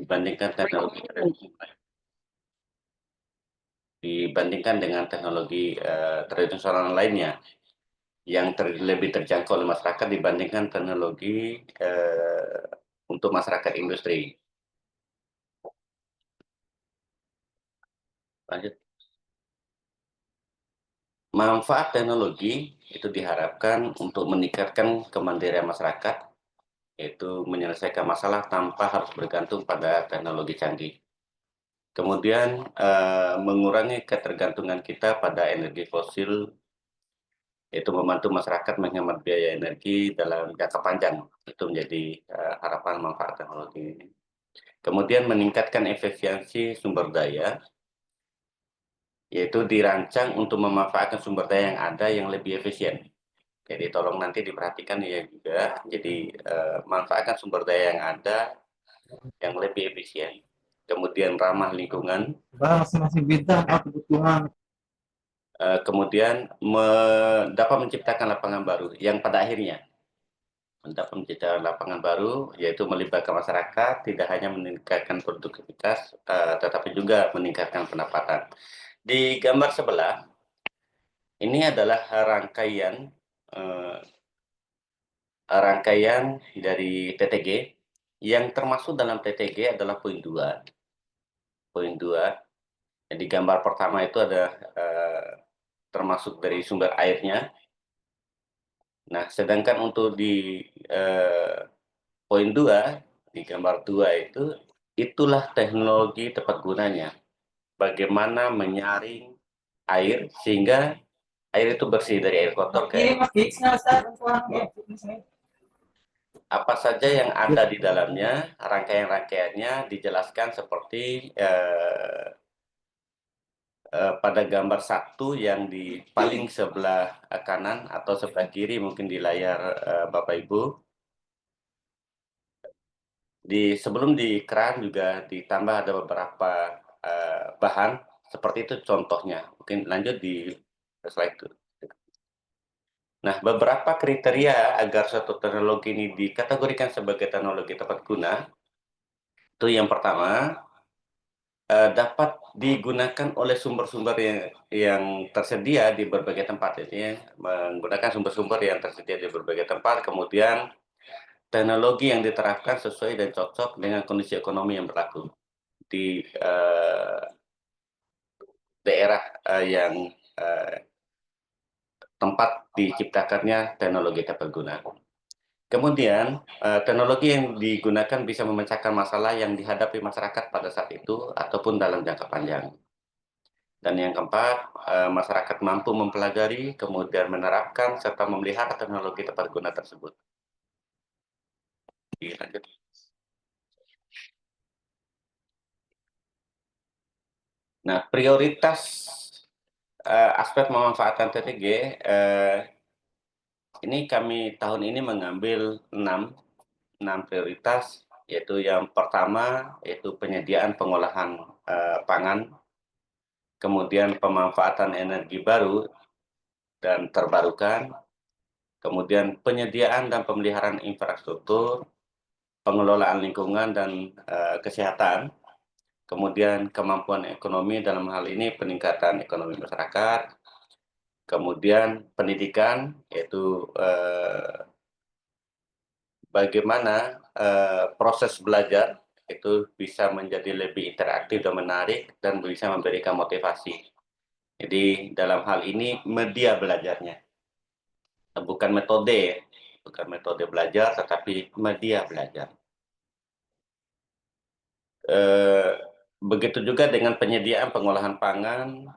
dibandingkan dengan teknologi tradisional lainnya yang lebih terjangkau oleh masyarakat dibandingkan teknologi untuk masyarakat industri. Lanjut. Manfaat teknologi itu diharapkan untuk meningkatkan kemandirian masyarakat, yaitu menyelesaikan masalah tanpa harus bergantung pada teknologi canggih. Kemudian mengurangi ketergantungan kita pada energi fosil, yaitu membantu masyarakat menghemat biaya energi dalam jangka panjang. Itu menjadi harapan manfaat teknologi ini. Kemudian meningkatkan efisiensi sumber daya, yaitu dirancang untuk memanfaatkan sumber daya yang ada yang lebih efisien. Jadi tolong nanti diperhatikan ya juga, jadi manfaatkan sumber daya yang ada yang lebih efisien. Kemudian ramah lingkungan. Masing-masing bidang kebutuhan. Kemudian dapat menciptakan lapangan baru yang pada akhirnya dapat menciptakan lapangan baru, yaitu melibatkan masyarakat, tidak hanya meningkatkan produktivitas, tetapi juga meningkatkan pendapatan. Di gambar sebelah, ini adalah rangkaian dari TTG, yang termasuk dalam TTG adalah poin 2. Poin 2, di gambar pertama itu ada termasuk dari sumber airnya. Nah, sedangkan untuk di poin 2, di gambar 2 itu, itulah teknologi tepat gunanya. Bagaimana menyaring air sehingga air itu bersih dari air kotor ke air. Apa saja yang ada di dalamnya, rangkaian-rangkaiannya dijelaskan seperti pada gambar 1 yang di paling sebelah kanan atau sebelah kiri mungkin di layar Bapak Ibu. Sebelum di keran juga ditambah ada beberapa bahan, seperti itu contohnya. Mungkin lanjut di slide itu. Nah, beberapa kriteria agar suatu teknologi ini dikategorikan sebagai teknologi tepat guna, itu yang pertama, dapat digunakan oleh sumber-sumber yang tersedia di berbagai tempat. Jadi menggunakan sumber-sumber yang tersedia di berbagai tempat, kemudian teknologi yang diterapkan sesuai dan cocok dengan kondisi ekonomi yang berlaku di daerah yang tempat diciptakannya teknologi tepat guna. Kemudian, teknologi yang digunakan bisa memecahkan masalah yang dihadapi masyarakat pada saat itu ataupun dalam jangka panjang. Dan yang keempat, masyarakat mampu mempelajari, kemudian menerapkan, serta memelihara teknologi tepat guna tersebut. Lanjut. Nah, prioritas aspek memanfaatkan TTG, ini kami tahun ini mengambil 6 prioritas, yaitu yang pertama, yaitu penyediaan pengolahan pangan, kemudian pemanfaatan energi baru dan terbarukan, kemudian penyediaan dan pemeliharaan infrastruktur, pengelolaan lingkungan dan kesehatan, kemudian kemampuan ekonomi dalam hal ini peningkatan ekonomi masyarakat, kemudian pendidikan, yaitu bagaimana proses belajar itu bisa menjadi lebih interaktif dan menarik dan bisa memberikan motivasi. Jadi dalam hal ini media belajarnya, bukan metode belajar, tetapi media belajar. Begitu juga dengan penyediaan pengolahan pangan,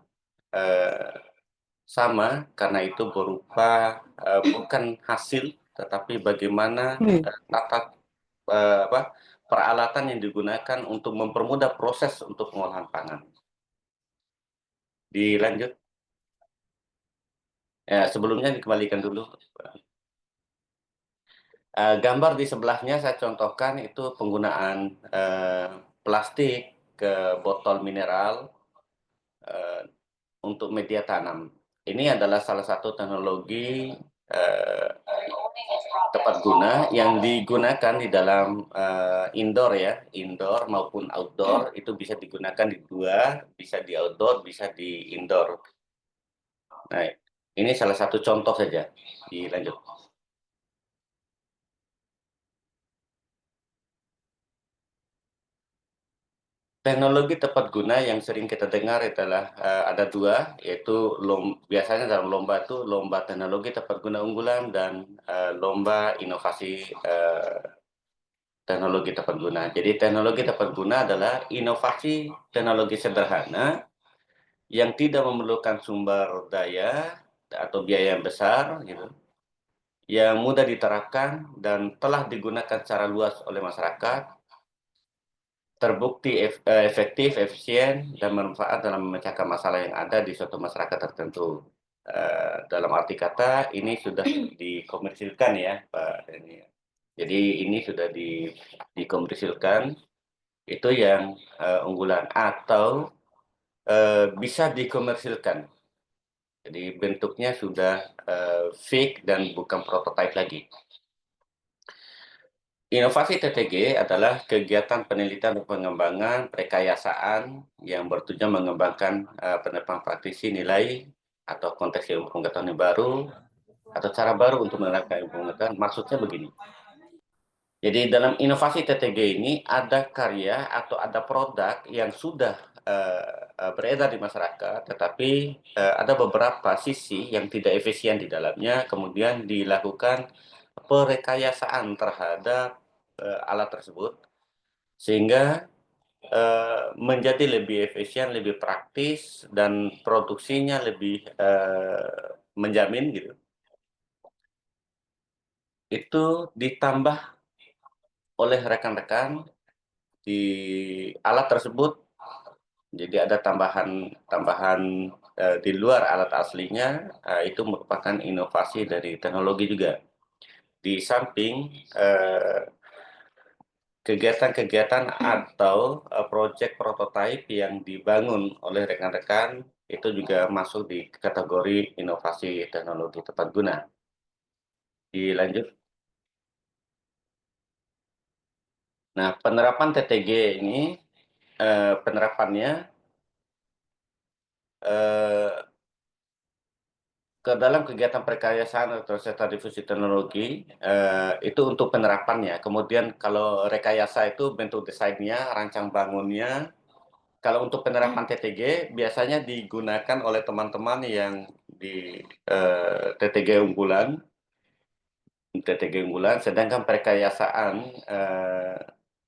sama, karena itu berupa bukan hasil, tetapi bagaimana peralatan yang digunakan untuk mempermudah proses untuk pengolahan pangan. Dilanjut. Ya, sebelumnya dikembalikan dulu. Gambar di sebelahnya saya contohkan itu penggunaan plastik ke botol mineral untuk media tanam. Ini adalah salah satu teknologi tepat guna yang digunakan di dalam indoor ya, indoor maupun outdoor itu bisa digunakan di dua, bisa di outdoor, bisa di indoor. Nah, ini salah satu contoh saja. Dilanjut. Teknologi tepat guna yang sering kita dengar adalah ada dua, yaitu biasanya dalam lomba itu lomba teknologi tepat guna unggulan dan lomba inovasi teknologi tepat guna. Jadi teknologi tepat guna adalah inovasi teknologi sederhana yang tidak memerlukan sumber daya atau biaya yang besar, gitu, yang mudah diterapkan dan telah digunakan secara luas oleh masyarakat, terbukti efektif, efisien, dan bermanfaat dalam memecahkan masalah yang ada di suatu masyarakat tertentu. Dalam arti kata, ini sudah dikomersilkan ya, Pak Denny. Jadi ini sudah dikomersilkan, itu yang unggulan, atau bisa dikomersilkan. Jadi bentuknya sudah fake dan bukan prototipe lagi. Inovasi TTG adalah kegiatan penelitian dan pengembangan rekayasaan yang bertujuan mengembangkan penerapan praktisi nilai atau konteks ilmu pengetahuan yang baru atau cara baru untuk menerapkan ilmu pengetahuan. Maksudnya begini. Jadi dalam inovasi TTG ini ada karya atau ada produk yang sudah beredar di masyarakat, tetapi ada beberapa sisi yang tidak efisien di dalamnya, kemudian dilakukan perekayasaan terhadap alat tersebut, sehingga menjadi lebih efisien, lebih praktis, dan produksinya lebih menjamin gitu. Itu ditambah oleh rekan-rekan di alat tersebut, jadi ada tambahan di luar alat aslinya, itu merupakan inovasi dari teknologi juga. Di samping kegiatan-kegiatan atau proyek prototipe yang dibangun oleh rekan-rekan itu juga masuk di kategori inovasi teknologi tepat guna. Dilanjut. Nah, penerapan TTG ini penerapannya ke dalam kegiatan perkayasaan atau serta difusi teknologi itu untuk penerapannya. Kemudian kalau rekayasa itu bentuk desainnya, rancang bangunnya. Kalau untuk penerapan TTG biasanya digunakan oleh teman-teman yang di TTG unggulan, sedangkan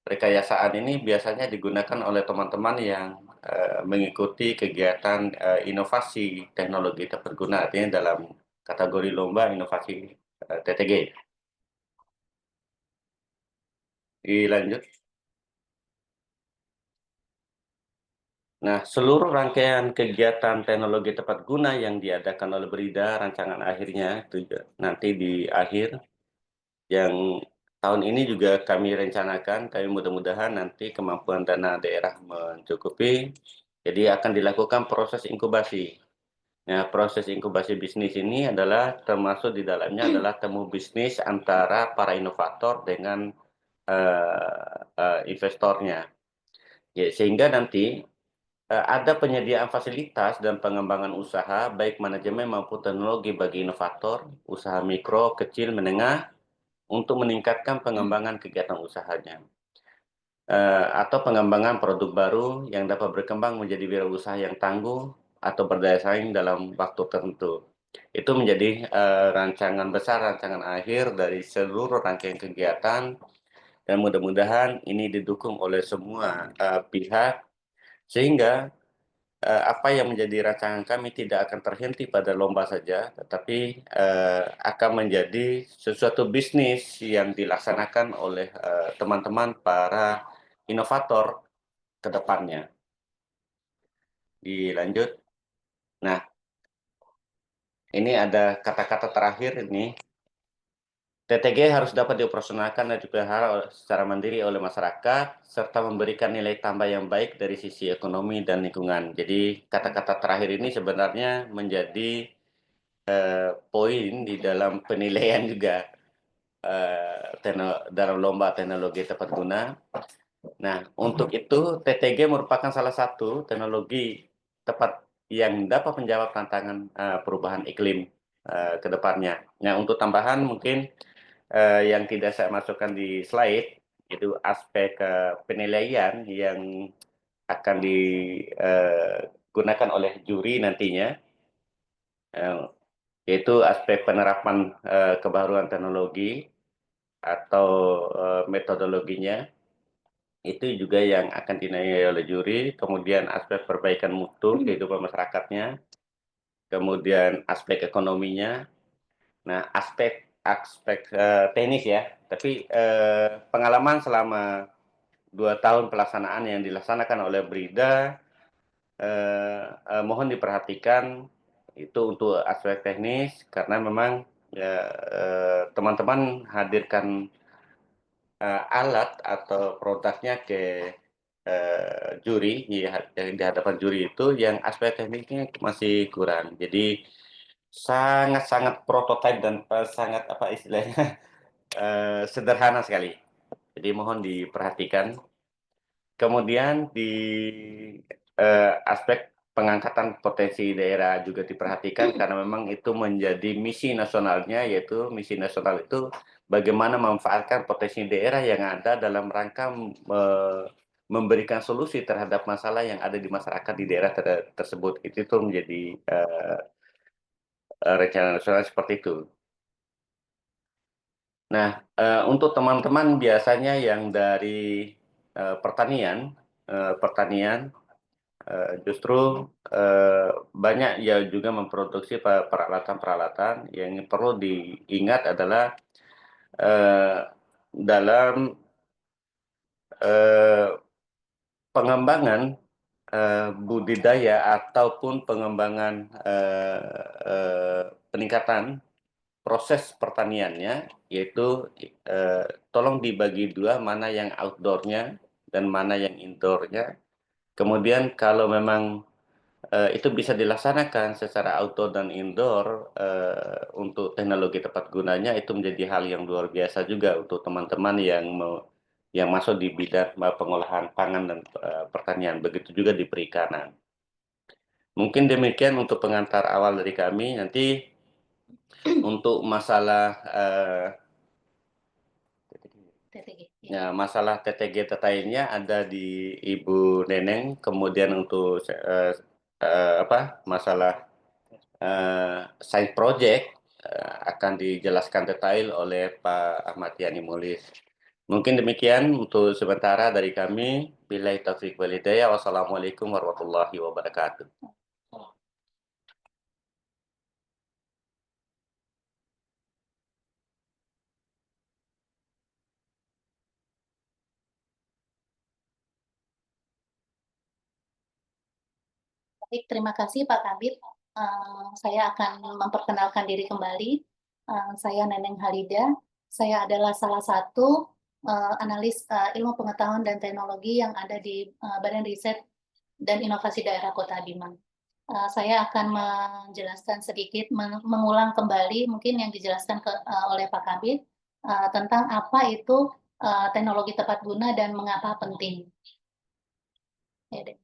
rekayasaan ini biasanya digunakan oleh teman-teman yang mengikuti kegiatan inovasi teknologi tepat guna, artinya dalam kategori lomba inovasi TTG. Dilanjut. Nah, seluruh rangkaian kegiatan teknologi tepat guna yang diadakan oleh Berida, rancangan akhirnya itu nanti di akhir, yang tahun ini juga kami rencanakan, kami mudah-mudahan nanti kemampuan dana daerah mencukupi, jadi akan dilakukan proses inkubasi. Nah, proses inkubasi bisnis ini adalah termasuk di dalamnya adalah temu bisnis antara para inovator dengan investornya. Ya, sehingga nanti ada penyediaan fasilitas dan pengembangan usaha, baik manajemen maupun teknologi bagi inovator, usaha mikro, kecil, menengah, untuk meningkatkan pengembangan kegiatan usahanya. Atau pengembangan produk baru yang dapat berkembang menjadi wirausaha yang tangguh atau berdaya saing dalam waktu tertentu. Itu menjadi rancangan besar, rancangan akhir dari seluruh rangkaian kegiatan, dan mudah-mudahan ini didukung oleh semua pihak, sehingga apa yang menjadi rancangan kami tidak akan terhenti pada lomba saja, tetapi akan menjadi sesuatu bisnis yang dilaksanakan oleh teman-teman para inovator ke depannya. Dilanjut. Nah, ini ada kata-kata terakhir ini. TTG harus dapat dioperasionalkan dan dipelihara secara mandiri oleh masyarakat, serta memberikan nilai tambah yang baik dari sisi ekonomi dan lingkungan. Jadi kata-kata terakhir ini sebenarnya menjadi poin di dalam penilaian juga. dalam lomba teknologi tepat guna. Nah, untuk itu TTG merupakan salah satu teknologi tepat yang dapat menjawab tantangan perubahan iklim ke depannya. Nah, untuk tambahan mungkin yang tidak saya masukkan di slide itu aspek penilaian yang akan digunakan oleh juri nantinya, yaitu aspek penerapan kebaruan teknologi atau metodologinya. Itu juga yang akan dinilai oleh juri, kemudian aspek perbaikan mutu kehidupan masyarakatnya, kemudian aspek ekonominya. Nah, aspek teknis ya, tapi pengalaman selama 2 tahun pelaksanaan yang dilaksanakan oleh Brida, mohon diperhatikan itu untuk aspek teknis, karena memang teman-teman hadirkan alat atau produknya ke juri, yang di hadapan juri itu yang aspek tekniknya masih kurang. Jadi sangat-sangat prototipe dan sangat apa istilahnya sederhana sekali. Jadi mohon diperhatikan. Kemudian di aspek pengangkatan potensi daerah juga diperhatikan karena memang itu menjadi misi nasionalnya, yaitu misi nasional itu bagaimana memanfaatkan potensi daerah yang ada dalam rangka memberikan solusi terhadap masalah yang ada di masyarakat di daerah tersebut. Itu tuh menjadi rencana nasional seperti itu. Nah, untuk teman-teman biasanya yang dari pertanian, justru banyak ya juga memproduksi peralatan-peralatan. Yang perlu diingat adalah dalam pengembangan budidaya ataupun pengembangan peningkatan proses pertaniannya, yaitu tolong dibagi dua, mana yang outdoor-nya dan mana yang indoor-nya. Kemudian kalau memang itu bisa dilaksanakan secara outdoor dan indoor, untuk teknologi tepat gunanya itu menjadi hal yang luar biasa juga untuk teman-teman yang masuk di bidang pengolahan pangan dan pertanian. Begitu juga di perikanan. Mungkin demikian untuk pengantar awal dari kami. Nanti untuk masalah masalah TTG detailnya ada di Ibu Neneng. Kemudian untuk masalah side project akan dijelaskan detail oleh Pak Ahmad Yani Mulis. Mungkin demikian untuk sementara dari kami. Billahi taufiq wal hidayah. Wassalamualaikum warahmatullahi wabarakatuh. Baik, terima kasih Pak Kabit. Saya akan memperkenalkan diri kembali. Saya Neneng Halida. Saya adalah salah satu analis ilmu pengetahuan dan teknologi yang ada di Badan Riset dan Inovasi Daerah Kota Bima. Saya akan menjelaskan sedikit, mengulang kembali mungkin yang dijelaskan oleh Pak Kabit tentang apa itu teknologi tepat guna dan mengapa penting. Ya, deh.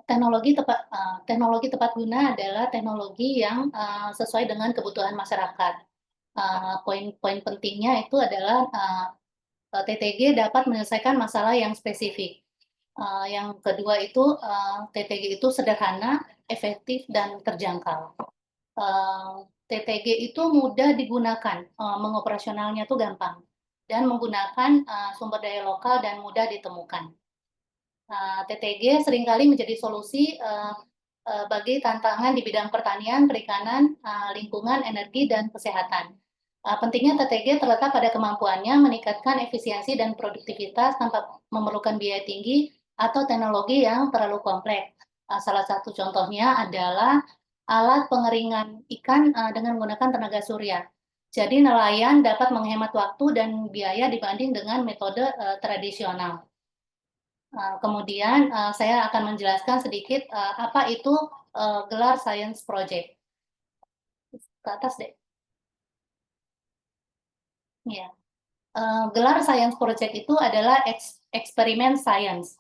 Teknologi tepat guna adalah teknologi yang sesuai dengan kebutuhan masyarakat. Poin-poin pentingnya itu adalah TTG dapat menyelesaikan masalah yang spesifik. Yang kedua itu TTG itu sederhana, efektif, dan terjangkau. TTG itu mudah digunakan, mengoperasionalnya itu gampang, dan menggunakan sumber daya lokal dan mudah ditemukan. TTG seringkali menjadi solusi bagi tantangan di bidang pertanian, perikanan, lingkungan, energi, dan kesehatan. Pentingnya TTG terletak pada kemampuannya meningkatkan efisiensi dan produktivitas tanpa memerlukan biaya tinggi atau teknologi yang terlalu kompleks. Salah satu contohnya adalah alat pengeringan ikan dengan menggunakan tenaga surya. Jadi nelayan dapat menghemat waktu dan biaya dibanding dengan metode tradisional. Kemudian saya akan menjelaskan sedikit apa itu gelar Science Project. Ke atas deh. Ya. Gelar science project itu adalah eksperimen science,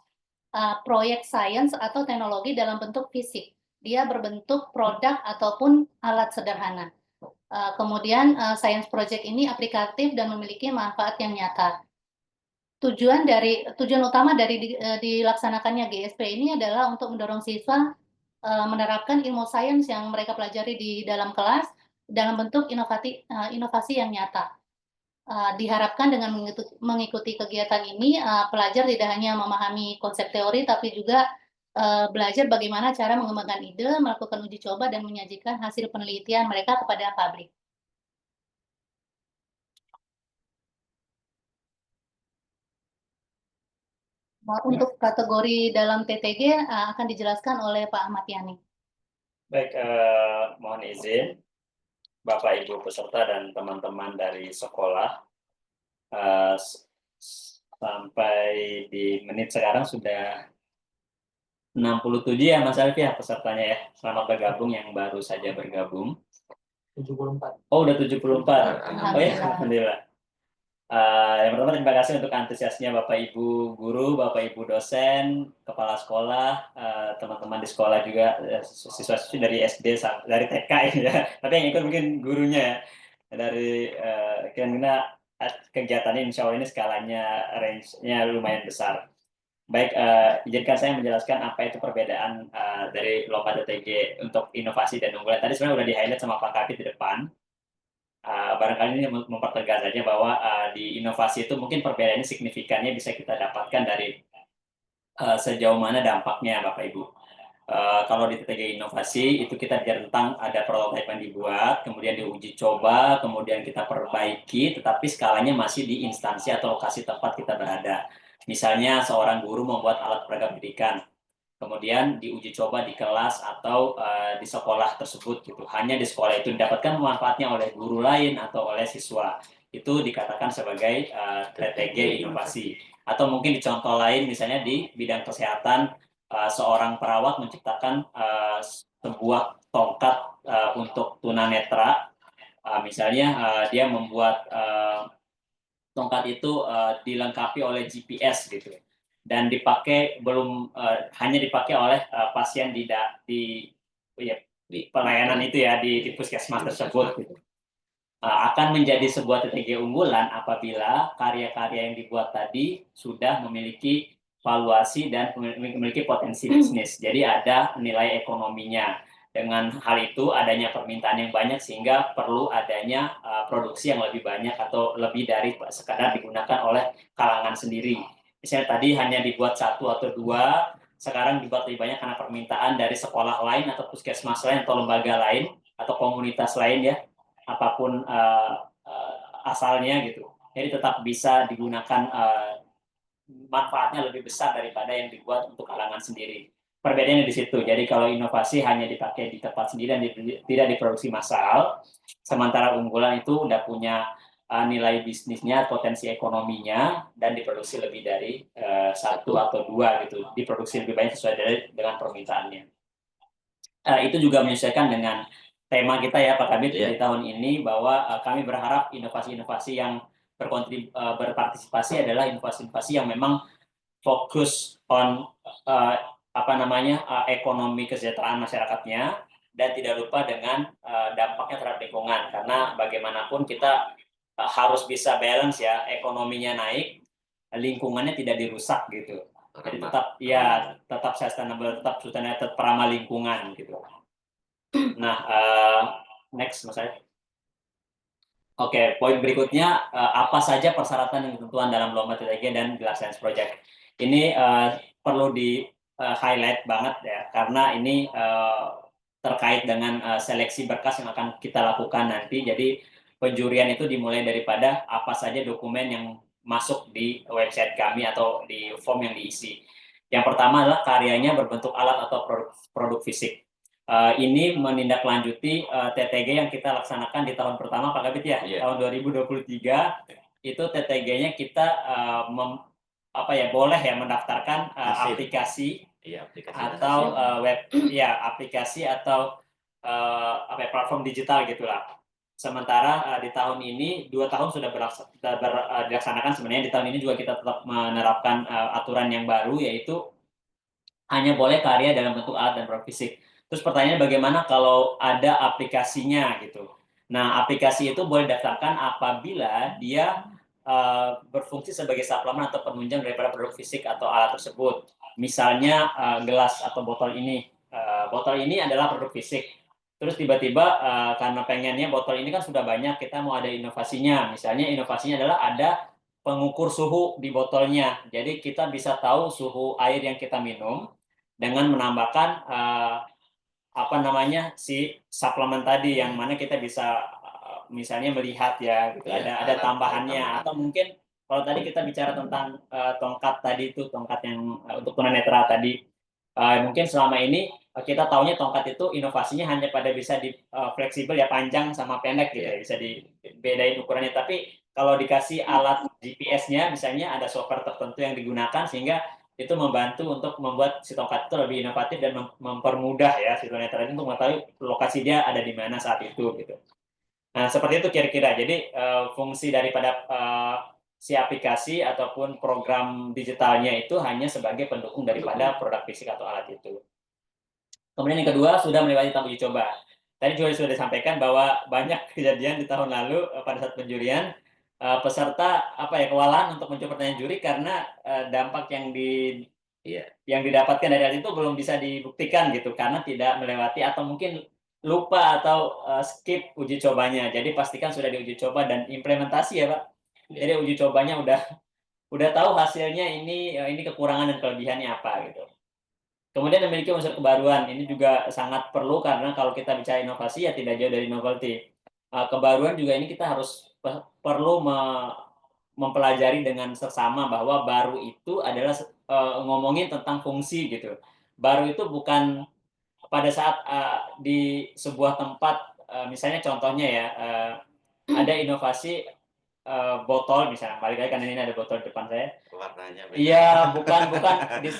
proyek sains atau teknologi dalam bentuk fisik. Dia berbentuk produk ataupun alat sederhana. Kemudian science project ini aplikatif dan memiliki manfaat yang nyata. Tujuan utama dari dilaksanakannya GSP ini adalah untuk mendorong siswa menerapkan ilmu sains yang mereka pelajari di dalam kelas dalam bentuk inovasi yang nyata. Diharapkan dengan mengikuti kegiatan ini, pelajar tidak hanya memahami konsep teori, tapi juga belajar bagaimana cara mengembangkan ide, melakukan uji coba, dan menyajikan hasil penelitian mereka kepada publik. Untuk kategori dalam TTG akan dijelaskan oleh Pak Ahmad Yani. Baik, mohon izin Bapak Ibu peserta dan teman-teman dari sekolah, sampai di menit sekarang sudah 67 ya Mas Alfi ya pesertanya ya. Selamat bergabung yang baru saja bergabung. 74. Oh, udah 74. Oh ya, Alhamdulillah. alhamdulillah. Yang pertama terima kasih untuk antusiasnya Bapak Ibu guru, Bapak Ibu dosen, kepala sekolah, teman-teman di sekolah juga, siswa-siswi dari SD dari TK ya. Tapi yang ikut mungkin gurunya ya. Dari kira-kira kegiatan ini insya Allah ini skalanya range-nya lumayan besar. Baik, izinkan saya menjelaskan apa itu perbedaan dari lomba TTG untuk inovasi dan unggulan. Tadi sebenarnya sudah di-highlight sama Pak Kapit di depan. Barangkali ini mempertegas saja bahwa di inovasi itu mungkin perbedaannya signifikannya bisa kita dapatkan dari sejauh mana dampaknya Bapak Ibu. Kalau di TTG inovasi itu kita bicara tentang ada prototipe yang dibuat, kemudian diuji coba, kemudian kita perbaiki, tetapi skalanya masih di instansi atau lokasi tempat kita berada. Misalnya seorang guru membuat alat peraga pendidikan, kemudian diuji coba di kelas atau di sekolah tersebut gitu. Hanya di sekolah itu didapatkan manfaatnya oleh guru lain atau oleh siswa. Itu dikatakan sebagai TTG inovasi. Atau mungkin di contoh lain misalnya di bidang kesehatan, seorang perawat menciptakan sebuah tongkat untuk tunanetra. Misalnya dia membuat tongkat itu dilengkapi oleh GPS gitu dan dipakai hanya dipakai oleh pasien di pelayanan itu ya di puskesmas tersebut gitu. Akan menjadi sebuah TTG unggulan apabila karya-karya yang dibuat tadi sudah memiliki valuasi dan memiliki potensi bisnis. Jadi ada nilai ekonominya. Dengan hal itu adanya permintaan yang banyak sehingga perlu adanya produksi yang lebih banyak atau lebih dari sekadar digunakan oleh kalangan sendiri. Misalnya tadi hanya dibuat 1 atau 2, sekarang dibuat lebih banyak karena permintaan dari sekolah lain atau puskesmas lain atau lembaga lain atau komunitas lain ya, apapun asalnya gitu. Jadi tetap bisa digunakan, manfaatnya lebih besar daripada yang dibuat untuk kalangan sendiri. Perbedaannya di situ. Jadi kalau inovasi hanya dipakai di tempat sendiri dan tidak diproduksi massal, sementara unggulan itu udah punya nilai bisnisnya, potensi ekonominya, dan diproduksi lebih dari 1 atau 2 gitu. Diproduksi lebih banyak sesuai dengan permintaannya. Itu juga menyesuaikan dengan tema kita ya Pak Kabit di tahun ini, bahwa kami berharap inovasi-inovasi yang berpartisipasi adalah inovasi-inovasi yang memang fokus on ekonomi kesejahteraan masyarakatnya dan tidak lupa dengan dampaknya terhadap lingkungan, karena bagaimanapun kita harus bisa balance ya, ekonominya naik, lingkungannya tidak dirusak gitu. Jadi tetap sustainable, tetap ramah lingkungan gitu. Nah, next Mas Arief. Oke, poin berikutnya, apa saja persyaratan dan ketentuan dalam lomba TTG dan Gelar Science Project. Ini perlu di highlight banget ya, karena ini terkait dengan seleksi berkas yang akan kita lakukan nanti. Jadi penjurian itu dimulai daripada apa saja dokumen yang masuk di website kami atau di form yang diisi. Yang pertama adalah karyanya berbentuk alat atau produk fisik. Ini menindaklanjuti TTG yang kita laksanakan di tahun pertama Pak Kabit ya, tahun 2023 itu TTG-nya kita boleh ya mendaftarkan aplikasi atau aplikasi atau platform digital gitulah. sementara di tahun ini 2 tahun sudah dilaksanakan. Sebenarnya di tahun ini juga kita tetap menerapkan aturan yang baru, yaitu hanya boleh karya dalam bentuk alat dan produk fisik. Terus pertanyaannya bagaimana kalau ada aplikasinya gitu. Nah, aplikasi itu boleh didaftarkan apabila dia berfungsi sebagai suplemen atau penunjang daripada produk fisik atau alat tersebut. Misalnya gelas atau botol ini. Botol ini adalah produk fisik. Terus tiba-tiba karena pengennya botol ini kan sudah banyak, kita mau ada inovasinya. Misalnya inovasinya adalah ada pengukur suhu di botolnya. Jadi kita bisa tahu suhu air yang kita minum dengan menambahkan apa namanya si suplemen tadi, yang mana kita bisa misalnya melihat ya gitu, Iya, ada alat tambahannya, tambahan. atau mungkin kalau tadi kita bicara tentang tongkat tadi itu, tongkat yang untuk tunanetra tadi, mungkin selama ini kita taunya tongkat itu inovasinya hanya pada bisa di fleksibel ya, panjang sama pendek gitu ya, bisa dibedain ukurannya. Tapi kalau dikasih alat GPS-nya, misalnya ada software tertentu yang digunakan sehingga itu membantu untuk membuat si tongkat itu lebih inovatif dan mempermudah ya si tunanetra itu untuk mengetahui lokasi dia ada di mana saat itu gitu. Nah, seperti itu kira-kira. Jadi fungsi daripada si aplikasi ataupun program digitalnya itu hanya sebagai pendukung daripada produk fisik atau alat itu. Kemudian yang kedua, sudah melewati tahap uji coba. Tadi juga sudah disampaikan bahwa banyak kejadian di tahun lalu pada saat penjurian, peserta kewalahan untuk mencoba pertanyaan juri karena dampak yang didapatkan dari hal itu belum bisa dibuktikan gitu, karena tidak melewati atau mungkin lupa atau skip uji cobanya. Jadi pastikan sudah diuji coba dan implementasi ya Pak. Jadi uji cobanya udah tahu hasilnya, ini kekurangan dan kelebihannya apa gitu. Kemudian memiliki unsur kebaruan, ini juga sangat perlu karena kalau kita bicara inovasi ya tidak jauh dari novelty. Kebaruan juga ini kita harus perlu mempelajari dengan seksama bahwa baru itu adalah ngomongin tentang fungsi gitu. Baru itu bukan pada saat di sebuah tempat, misalnya contohnya ya, ada inovasi botol misalnya, balik lagi karena ini ada botol di depan saya. Warnanya beda. Iya, bukan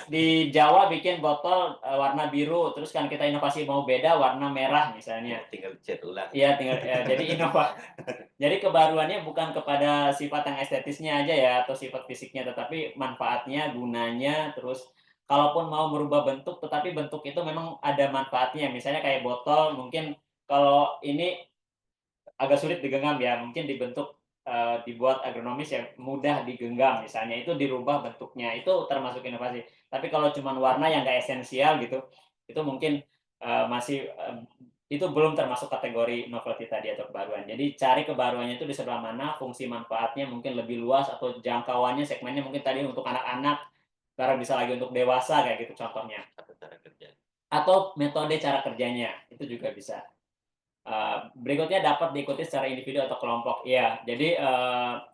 di Jawa bikin botol warna biru, terus kan kita inovasi mau beda warna merah misalnya. Tinggal cat ulang. Iya, tinggal jadi kebaruannya bukan kepada sifat yang estetisnya aja ya atau sifat fisiknya, tetapi manfaatnya, gunanya, terus kalaupun mau merubah bentuk, tetapi bentuk itu memang ada manfaatnya. Misalnya kayak botol, mungkin kalau ini agak sulit digenggam ya, mungkin dibentuk dibuat agronomis yang mudah digenggam misalnya, itu dirubah bentuknya, itu termasuk inovasi. Tapi kalau cuma warna yang nggak esensial gitu, itu mungkin masih itu belum termasuk kategori novelty tadi atau kebaruan. Jadi cari kebaruannya itu di sebelah mana, fungsi manfaatnya mungkin lebih luas atau jangkauannya, segmennya mungkin tadi untuk anak-anak, sekarang bisa lagi untuk dewasa kayak gitu contohnya. Atau cara kerja. Atau metode cara kerjanya, itu juga bisa. Berikutnya dapat diikuti secara individu atau kelompok. Ya, jadi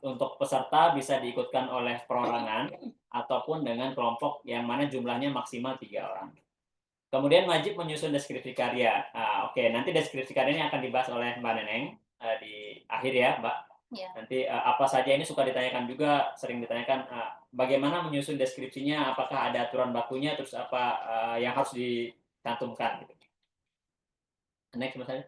untuk peserta bisa diikutkan oleh perorangan ataupun dengan kelompok yang mana jumlahnya maksimal 3 orang. Kemudian wajib menyusun deskripsi karya. Oke, nanti deskripsi karyanya akan dibahas oleh Mbak Neneng di akhir ya, Mbak. Ya. Nanti apa saja ini suka ditanyakan juga, sering ditanyakan bagaimana menyusun deskripsinya, apakah ada aturan bakunya, terus apa yang harus dicantumkan. Gitu. Next, Mas Adit.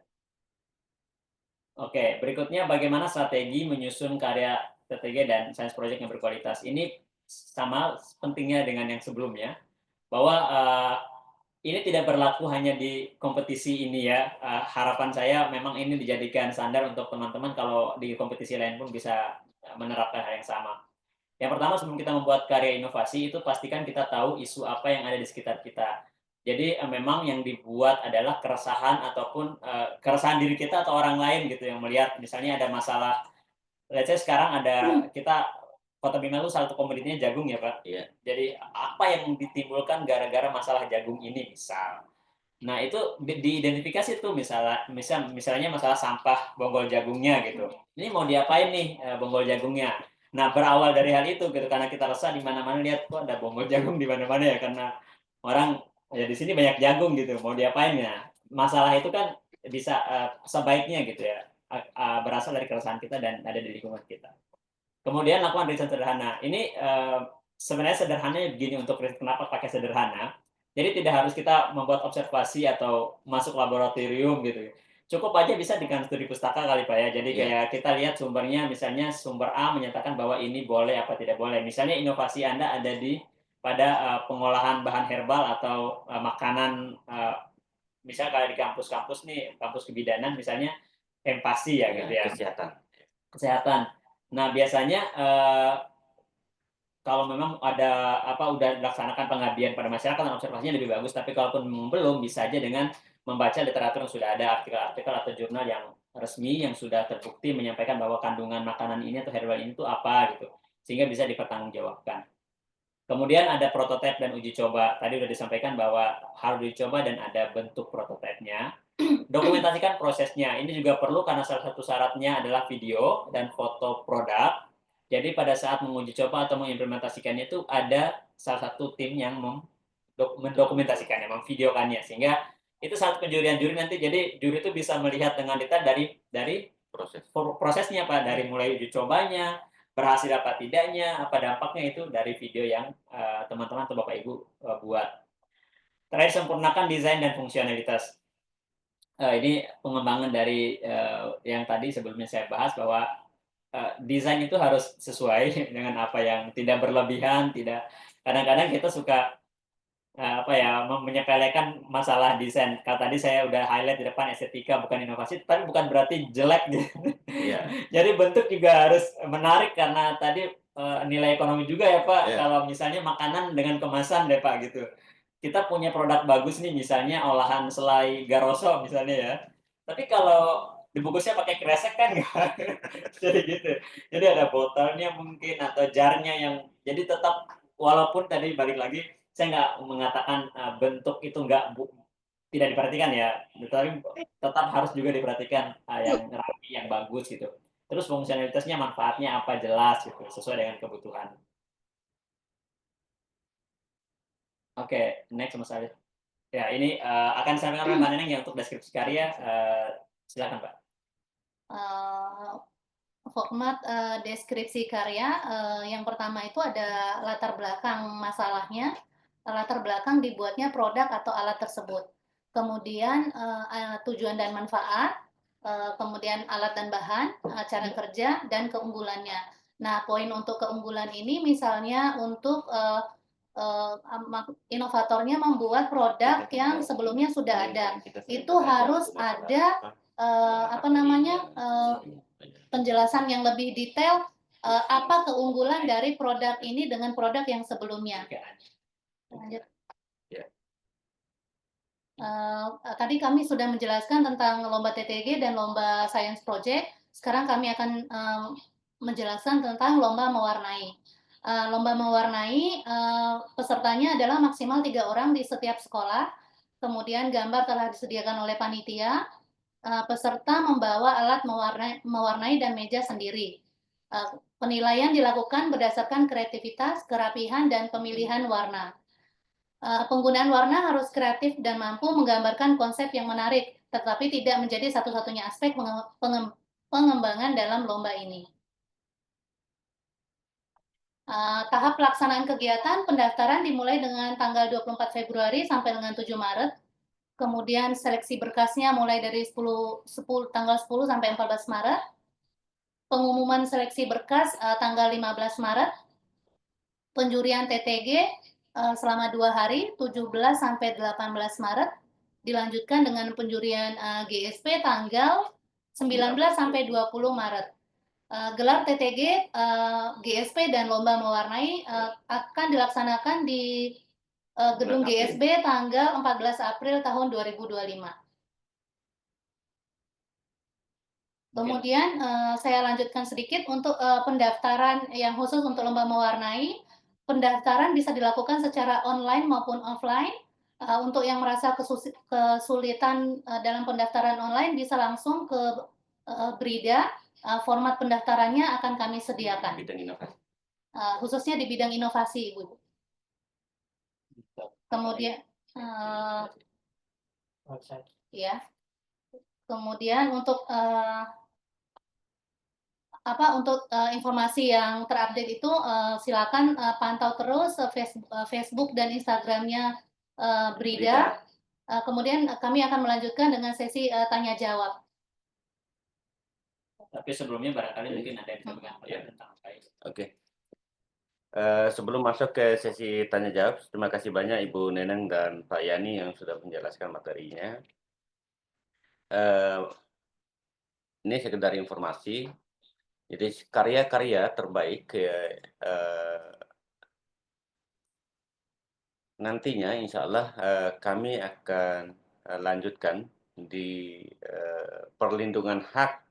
Oke, berikutnya bagaimana strategi menyusun karya TTG dan science project yang berkualitas. Ini sama pentingnya dengan yang sebelumnya, bahwa ini tidak berlaku hanya di kompetisi ini ya. Harapan saya memang ini dijadikan standar untuk teman-teman kalau di kompetisi lain pun bisa menerapkan hal yang sama. Yang pertama, sebelum kita membuat karya inovasi, itu pastikan kita tahu isu apa yang ada di sekitar kita. Jadi memang yang dibuat adalah keresahan ataupun keresahan diri kita atau orang lain gitu yang melihat, misalnya ada masalah. Let's say sekarang ada kita Kota Bima itu salah satu komoditinya jagung ya Pak. Iya. Jadi apa yang ditimbulkan gara-gara masalah jagung ini misal. Nah itu diidentifikasi tuh misalnya masalah sampah bonggol jagungnya gitu. Ini mau diapain nih bonggol jagungnya? Nah berawal dari hal itu gitu, karena kita resah di mana-mana lihat kok ada bonggol jagung di mana-mana ya, karena orang ya di sini banyak jagung gitu, mau diapain ya? Masalah itu kan bisa sebaiknya gitu ya berasal dari keresahan kita dan ada di lingkungan kita. Kemudian lakukan riset sederhana. Ini sebenarnya sederhananya begini untuk riset. Kenapa pakai sederhana? Jadi tidak harus kita membuat observasi atau masuk laboratorium gitu. cukup aja bisa dengan studi pustaka kali Pak ya. Jadi Iya. kayak kita lihat sumbernya, misalnya sumber A menyatakan bahwa ini boleh apa tidak boleh. Misalnya inovasi Anda ada pada pengolahan bahan herbal atau makanan, misalnya kayak di kampus-kampus nih, kampus kebidanan misalnya Hempasi ya gitu ya, Kesehatan. kesehatan. Nah biasanya kalau memang ada udah dilaksanakan pengabdian pada masyarakat dan observasinya lebih bagus, tapi kalaupun memang belum, bisa aja dengan membaca literatur yang sudah ada, artikel-artikel atau jurnal yang resmi yang sudah terbukti menyampaikan bahwa kandungan makanan ini atau herbal ini tuh apa gitu, sehingga bisa dipertanggungjawabkan. Kemudian ada prototipe dan uji coba. Tadi sudah disampaikan bahwa harus dicoba dan ada bentuk prototipenya. Dokumentasikan prosesnya. Ini juga perlu karena salah satu syaratnya adalah video dan foto produk. Jadi pada saat menguji coba atau mengimplementasikannya itu ada salah satu tim yang mendokumentasikannya, memvideokannya, sehingga itu saat penjurian juri nanti. Jadi juri itu bisa melihat dengan detail dari prosesnya Pak, dari mulai uji cobanya, berhasil apa tidaknya, apa dampaknya, itu dari video yang teman-teman atau Bapak Ibu buat. Terakhir, sempurnakan desain dan fungsionalitas. Ini pengembangan dari yang tadi sebelumnya saya bahas bahwa desain itu harus sesuai dengan apa yang tidak berlebihan, tidak. Kadang-kadang kita suka menyepelekan masalah desain. Kalau tadi saya udah highlight di depan estetika bukan inovasi, tapi bukan berarti jelek gitu. Iya. Jadi bentuk juga harus menarik karena tadi nilai ekonomi juga ya Pak. Iya. Kalau misalnya makanan dengan kemasan deh Pak gitu. Kita punya produk bagus nih, misalnya olahan selai garoso misalnya ya. Tapi kalau dibungkusnya pakai kresek kan nggak jadi gitu. Jadi ada botolnya mungkin atau jarnya yang jadi tetap, walaupun tadi balik lagi saya nggak mengatakan bentuk itu tidak diperhatikan ya, tetapi tetap harus juga diperhatikan yang rapi, yang bagus gitu. Terus fungsionalitasnya, manfaatnya apa, jelas gitu, sesuai dengan kebutuhan. Oke, next Mas Arif. Ya, ini akan disampaikan oleh Mbak Neneng ya untuk deskripsi karya. Silakan Pak. Format deskripsi karya, yang pertama itu ada latar belakang masalahnya, latar belakang dibuatnya produk atau alat tersebut. Kemudian tujuan dan manfaat, kemudian alat dan bahan, cara kerja, dan keunggulannya. Nah, poin untuk keunggulan ini misalnya untuk inovatornya membuat produk yang sebelumnya sudah ada. Itu harus ada penjelasan yang lebih detail apa keunggulan dari produk ini dengan produk yang sebelumnya. Lanjut. Tadi kami sudah menjelaskan tentang lomba TTG dan lomba Science Project. Sekarang kami akan menjelaskan tentang lomba mewarnai. Lomba mewarnai, pesertanya adalah maksimal 3 orang di setiap sekolah. Kemudian gambar telah disediakan oleh panitia. Peserta membawa alat mewarnai dan meja sendiri. Penilaian dilakukan berdasarkan kreativitas, kerapihan, dan pemilihan warna. Penggunaan warna harus kreatif dan mampu menggambarkan konsep yang menarik, tetapi tidak menjadi satu-satunya aspek pengembangan dalam lomba ini. Tahap pelaksanaan kegiatan pendaftaran dimulai dengan tanggal 24 Februari sampai dengan 7 Maret. Kemudian seleksi berkasnya mulai dari tanggal 10 sampai 14 Maret. Pengumuman seleksi berkas tanggal 15 Maret. Penjurian TTG selama 2 hari, 17 sampai 18 Maret. Dilanjutkan dengan penjurian GSP tanggal 19 sampai 20 Maret. Gelar TTG, GSP, dan lomba mewarnai akan dilaksanakan di Gedung GSB tanggal 14 April tahun 2025. Kemudian saya lanjutkan sedikit untuk pendaftaran yang khusus untuk lomba mewarnai. Pendaftaran bisa dilakukan secara online maupun offline. Untuk yang merasa kesulitan dalam pendaftaran online bisa langsung ke Brida. Format pendaftarannya akan kami sediakan. Bidang inovasi. Khususnya di bidang inovasi, Ibu. Kemudian ya. Kemudian untuk informasi yang terupdate itu silakan pantau terus Facebook dan Instagramnya Brida. Kemudian kami akan melanjutkan dengan sesi tanya jawab. Tapi sebelumnya barangkali mungkin ada yang bisa menyampaikan tentang apa itu. Oke. Sebelum masuk ke sesi tanya jawab, terima kasih banyak Ibu Neneng dan Pak Yani yang sudah menjelaskan materinya. Ini sekedar informasi. Jadi karya-karya terbaik nantinya insya Allah kami akan lanjutkan di perlindungan hak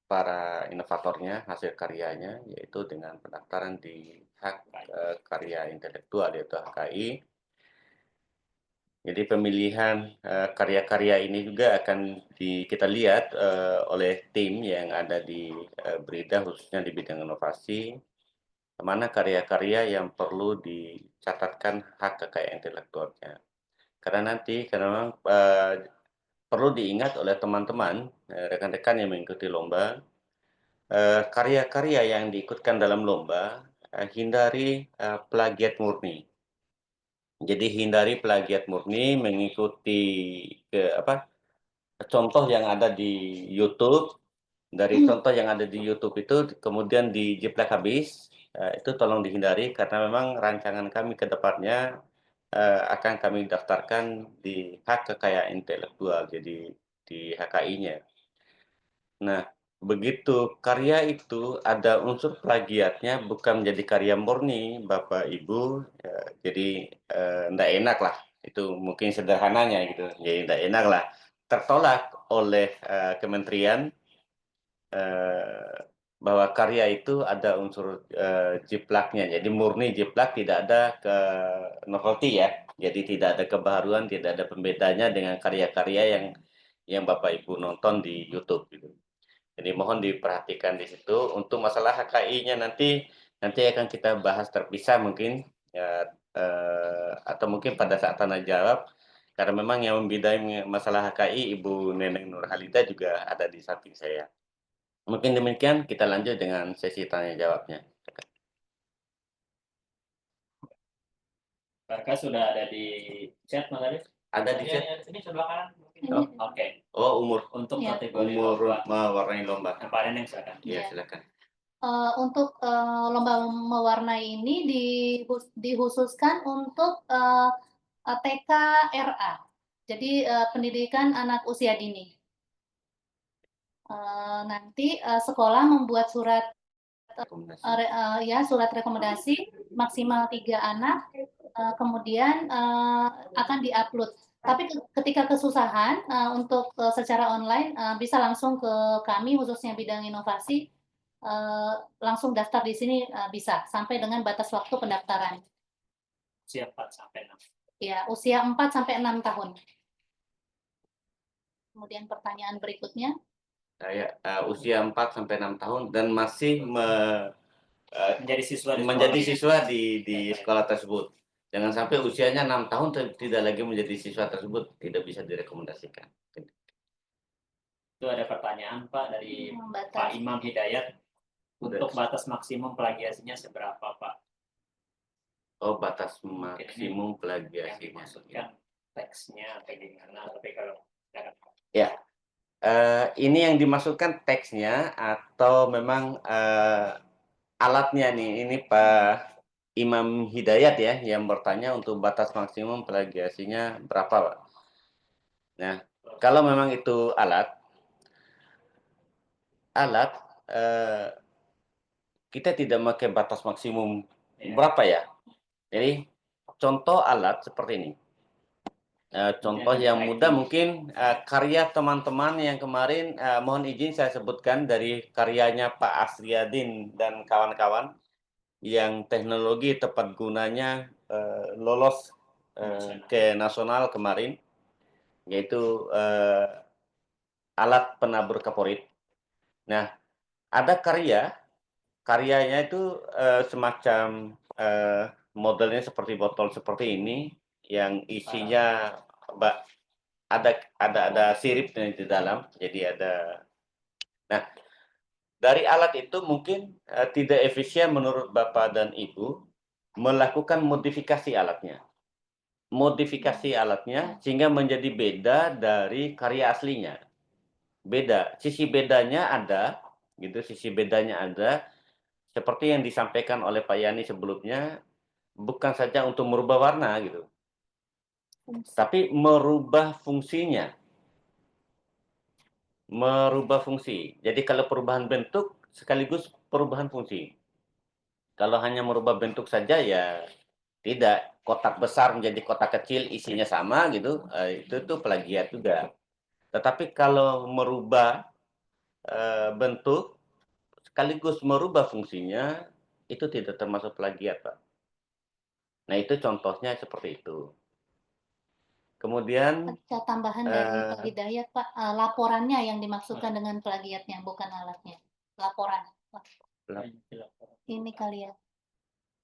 para inovatornya, hasil karyanya, yaitu dengan pendaftaran di hak karya intelektual yaitu HKI. Jadi pemilihan karya-karya ini juga akan kita lihat oleh tim yang ada di BRIDA khususnya di bidang inovasi, mana karya-karya yang perlu dicatatkan hak kekayaan intelektualnya. Karena memang perlu diingat oleh teman-teman, rekan-rekan yang mengikuti lomba, karya-karya yang diikutkan dalam lomba, hindari plagiat murni. Jadi hindari plagiat murni, mengikuti contoh yang ada di YouTube. Dari contoh yang ada di YouTube itu kemudian dijiplak habis, itu tolong dihindari karena memang rancangan kami ke depannya akan kami daftarkan di hak kekayaan intelektual, jadi di HKI-nya. Nah, begitu karya itu ada unsur plagiatnya bukan menjadi karya murni, Bapak Ibu, jadi ndak enak lah. Itu mungkin sederhananya gitu. Jadi ndak enak lah. Tertolak oleh kementerian bahwa karya itu ada unsur jiplaknya. Jadi murni jiplak, tidak ada ke novelty ya. Jadi tidak ada kebaruan, tidak ada pembedanya dengan karya-karya yang Bapak Ibu nonton di YouTube gitu. Jadi mohon diperhatikan di situ. Untuk masalah HKI-nya nanti akan kita bahas terpisah mungkin ya, atau mungkin pada saat tanya jawab, karena memang yang membidai masalah HKI Ibu Neneng Nurhalida juga ada di samping saya. Mungkin demikian, kita lanjut dengan sesi tanya jawabnya. Barka sudah ada di chat Mas Arif? Ada di chat? Ini sebelah kanan. Oh, oke. Oh, umur Untuk Ya. kategori umur lomba. mewarnai lomba. Pak Neneng silakan. Iya, Ya. silakan. Untuk lomba mewarnai ini dikhususkan untuk TK RA, jadi pendidikan anak usia dini. Nanti sekolah membuat surat surat rekomendasi maksimal 3 anak, kemudian akan diupload. Tapi ketika kesusahan untuk secara online bisa langsung ke kami khususnya bidang inovasi, langsung daftar di sini bisa sampai dengan batas waktu pendaftaran. Usia 4 sampai 6. Ya, usia 4 sampai 6 tahun. Kemudian pertanyaan berikutnya. Saya usia 4 sampai 6 tahun dan masih menjadi siswa di sekolah tersebut. Jangan sampai usianya 6 tahun tidak lagi menjadi siswa tersebut, tidak bisa direkomendasikan. Itu ada pertanyaan Pak dari Pak Imam Hidayat. Untuk batas maksimum plagiasinya seberapa Pak? Oh, batas maksimum plagiasinya. Maksudkan teksnya atau gimana? Tapi kalau ya. Ini yang dimaksudkan teksnya atau memang alatnya nih, ini Pak Imam Hidayat ya yang bertanya untuk batas maksimum plagiasinya berapa Pak? Nah, kalau memang itu alat kita tidak pakai batas maksimum berapa ya. Jadi contoh alat seperti ini. Contoh yang mudah mungkin karya teman-teman yang kemarin mohon izin saya sebutkan dari karyanya Pak Asriadin dan kawan-kawan yang teknologi tepat gunanya lolos ke nasional kemarin, yaitu alat penabur kaporit. Nah, ada karyanya itu semacam modelnya seperti botol seperti ini yang isinya ada sirip di dalam, jadi ada. Nah, dari alat itu mungkin tidak efisien menurut Bapak dan Ibu melakukan modifikasi alatnya. modifikasi alatnya sehingga menjadi beda dari karya aslinya. Beda, sisi bedanya ada, gitu, sisi bedanya ada, seperti yang disampaikan oleh Pak Yani sebelumnya, bukan saja untuk merubah warna gitu, tapi merubah fungsinya. Merubah fungsi. Jadi kalau perubahan bentuk sekaligus perubahan fungsi. Kalau hanya merubah bentuk saja ya tidak. Kotak besar menjadi kotak kecil isinya sama gitu, itu tuh plagiat juga. Tetapi kalau merubah bentuk sekaligus merubah fungsinya, itu tidak termasuk plagiat, Pak. Nah, itu contohnya seperti itu. Kemudian Ada tambahan dari Pak Hidayat, Pak, laporannya yang dimaksudkan dengan plagiatnya, bukan alatnya. Laporan. Ini kali ya.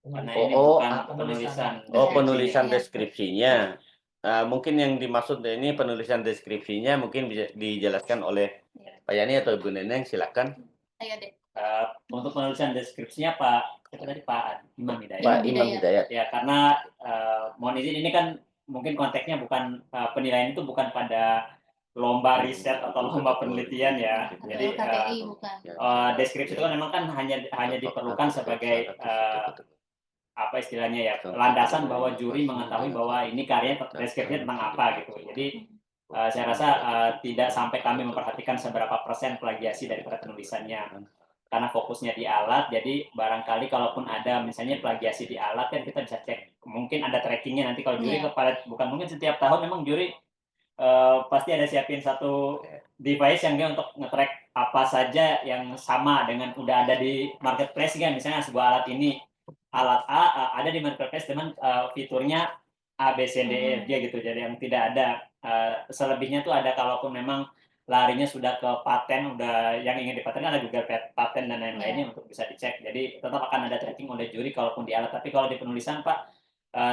Karena Oh, ini oh, bukan ah, penulisan. Oh, Iya, penulisan iya. deskripsinya. Mungkin yang dimaksud ini penulisan deskripsinya mungkin bisa dijelaskan oleh Iya. Pak Yani atau Ibu Neneng, silakan. Ayo deh. Untuk penulisan deskripsinya Pak, siapa tadi Pak Imam Hidayat. Pak Imam Imam Hidayat. Ya, karena mohon izin ini kan mungkin konteksnya bukan penilaian itu bukan pada lomba riset atau lomba penelitian ya. Atau Jadi LKPI bukan. deskripsi itu kan memang kan hanya diperlukan sebagai apa istilahnya ya, landasan bahwa juri mengetahui bahwa ini karya deskripsinya tentang apa gitu. Jadi saya rasa tidak sampai kami memperhatikan seberapa persen plagiasi daripada penulisannya. Karena fokusnya di alat, jadi barangkali kalaupun ada misalnya plagiasi di alat kan kita bisa cek, mungkin ada trackingnya nanti kalau juri kepada bukan mungkin setiap tahun memang juri pasti ada siapin satu device yang dia untuk nge-track apa saja yang sama dengan udah ada di marketplace kan, misalnya sebuah alat ini alat A ada di marketplace dengan fiturnya A, B, C, D, E, F, G gitu, jadi yang tidak ada selebihnya tuh ada kalaupun memang larinya sudah ke paten, udah yang ingin dipatenkan ada juga paten dan lain-lainnya untuk bisa dicek. Jadi tetap akan ada tracking oleh juri kalaupun di alat. Tapi kalau di penulisan Pak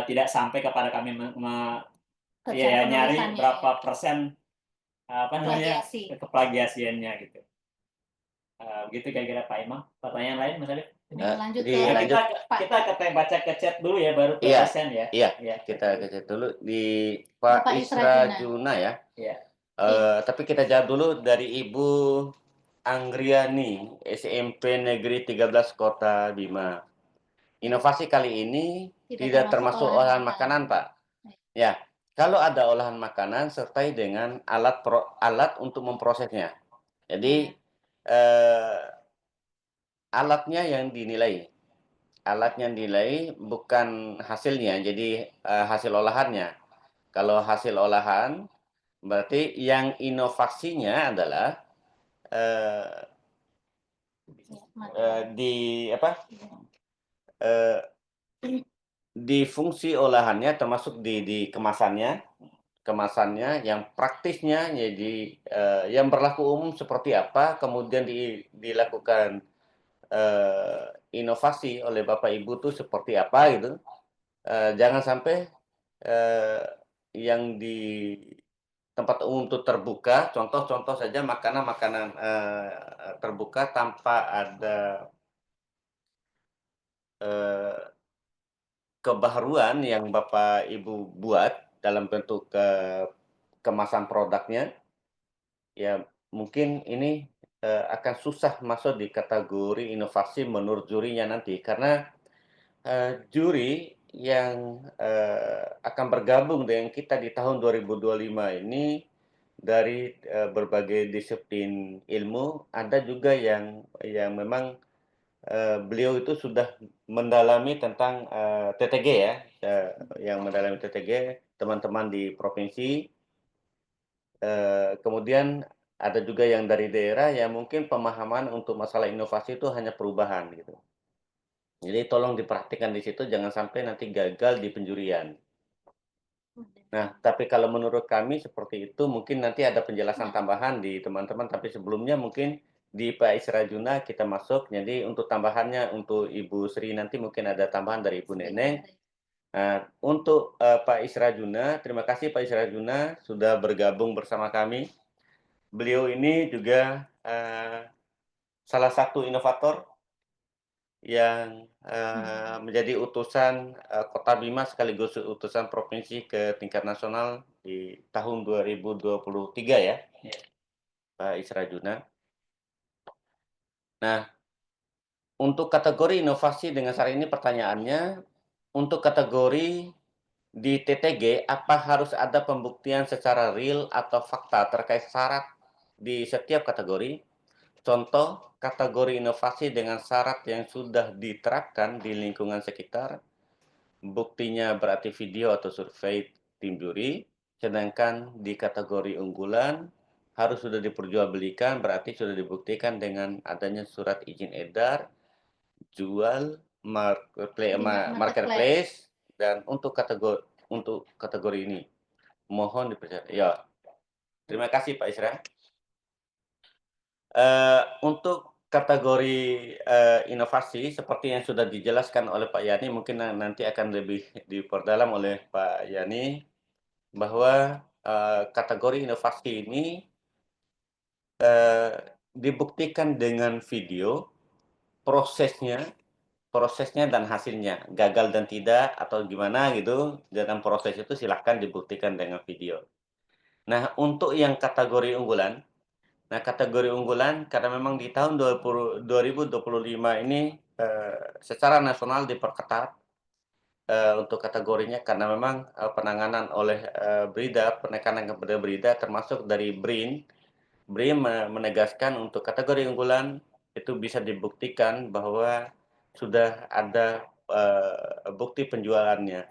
tidak sampai kepada kami nyari berapa persen apa namanya keplagiasiannya gitu. Gitu kira-kira Pak Imam. Pertanyaan lain Mas Adit? Lanjut ke Kita baca ke chat dulu ya baru ke dosen ya. Iya, kita ke chat dulu di Pak Isra Juna ya. Iya. Tapi kita jawab dulu dari Ibu Anggriani, SMP Negeri 13 Kota Bima. Inovasi kali ini tidak termasuk olahan makanan, Pak. Ya, kalau ada olahan makanan sertai dengan alat untuk memprosesnya. Jadi alatnya yang dinilai. Alatnya dinilai bukan hasilnya, jadi hasil olahannya. Kalau hasil olahan berarti yang inovasinya adalah di fungsi olahannya, termasuk di kemasannya yang praktisnya, jadi yang berlaku umum seperti apa, kemudian dilakukan inovasi oleh Bapak Ibu tuh seperti apa gitu. Jangan sampai yang di tempat umum itu terbuka, contoh saja makanan-makanan terbuka tanpa ada kebaharuan yang Bapak Ibu buat dalam bentuk kemasan produknya, ya mungkin ini akan susah masuk di kategori inovasi menurut jurinya nanti, karena juri yang akan bergabung dengan kita di tahun 2025 ini dari berbagai disiplin ilmu, ada juga yang memang beliau itu sudah mendalami tentang TTG ya, yang mendalami TTG, teman-teman di provinsi. Kemudian ada juga yang dari daerah yang mungkin pemahaman untuk masalah inovasi itu hanya perubahan gitu. Jadi tolong diperhatikan di situ, jangan sampai nanti gagal di penjurian. Nah, tapi kalau menurut kami seperti itu, mungkin nanti ada penjelasan tambahan di teman-teman, tapi sebelumnya mungkin di Pak Isra Juna kita masuk. Jadi untuk tambahannya untuk Ibu Sri nanti mungkin ada tambahan dari Ibu Neneng. Nah, untuk Pak Isra Juna, terima kasih Pak Isra Juna sudah bergabung bersama kami. Beliau ini juga salah satu inovator yang menjadi utusan Kota Bima sekaligus utusan provinsi ke tingkat nasional di tahun 2023 ya, Iya. Pak Isra Juna. Nah, untuk kategori inovasi dengan saat ini pertanyaannya, untuk kategori di TTG, apa harus ada pembuktian secara real atau fakta terkait syarat di setiap kategori? Contoh, kategori inovasi dengan syarat yang sudah diterapkan di lingkungan sekitar, buktinya berarti video atau survei tim juri, sedangkan di kategori unggulan harus sudah diperjualbelikan, berarti sudah dibuktikan dengan adanya surat izin edar, jual, marketplace, dan untuk kategori ini. Mohon dipercaya. Ya, terima kasih Pak Isra. Untuk kategori inovasi seperti yang sudah dijelaskan oleh Pak Yani, mungkin nanti akan lebih diperdalam oleh Pak Yani bahwa kategori inovasi ini dibuktikan dengan video prosesnya dan hasilnya, gagal dan tidak atau gimana gitu, dalam proses itu silahkan dibuktikan dengan video. Nah, untuk yang kategori unggulan, karena memang di tahun 2025 ini secara nasional diperketat untuk kategorinya karena memang penanganan oleh penekanan kepada BRIDA termasuk dari BRIN. BRIN menegaskan untuk kategori unggulan itu bisa dibuktikan bahwa sudah ada bukti penjualannya.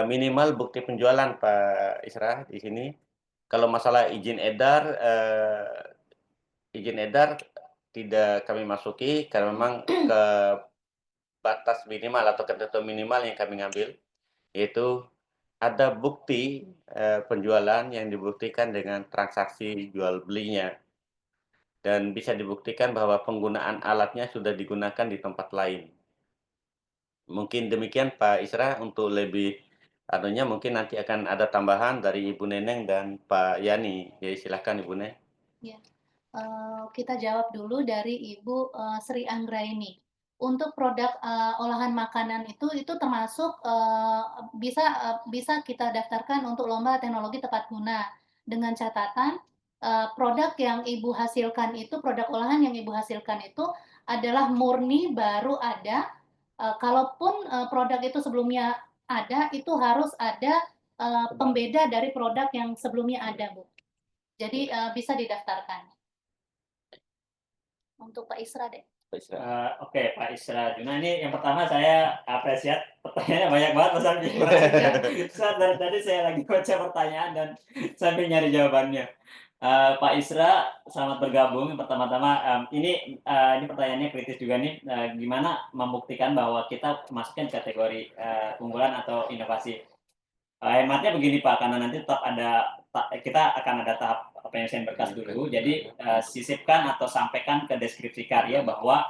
Minimal bukti penjualan Pak Isra di sini. Kalau masalah izin edar tidak kami masuki karena memang ke batas minimal atau ketentuan minimal yang kami ngambil, yaitu ada bukti penjualan yang dibuktikan dengan transaksi jual belinya. Dan bisa dibuktikan bahwa penggunaan alatnya sudah digunakan di tempat lain. Mungkin demikian Pak Isra, untuk lebih mungkin nanti akan ada tambahan dari Ibu Neneng dan Pak Yani. Jadi silakan Ibu Neneng. Ya. Kita jawab dulu dari Ibu Sri Anggraini. Untuk produk olahan makanan itu termasuk bisa kita daftarkan untuk lomba teknologi tepat guna dengan catatan produk yang Ibu hasilkan itu, produk olahan yang Ibu hasilkan itu adalah murni baru ada. Kalaupun produk itu sebelumnya ada, itu harus ada pembeda dari produk yang sebelumnya ada, Bu. Jadi bisa didaftarkan. Untuk Pak Isra deh. Oke, Pak Isra Juna, ini yang pertama saya apresiat pertanyaannya banyak banget Mas Aldi. Dari tadi saya lagi baca pertanyaan dan sambil nyari jawabannya. Pak Isra, selamat bergabung. Pertama-tama, ini pertanyaannya kritis juga nih. Gimana membuktikan bahwa kita masukkan kategori unggulan atau inovasi? Hematnya begini Pak, karena nanti tetap kita akan ada tahap penyelesaian berkas dulu. Jadi sisipkan atau sampaikan ke deskripsi karya bahwa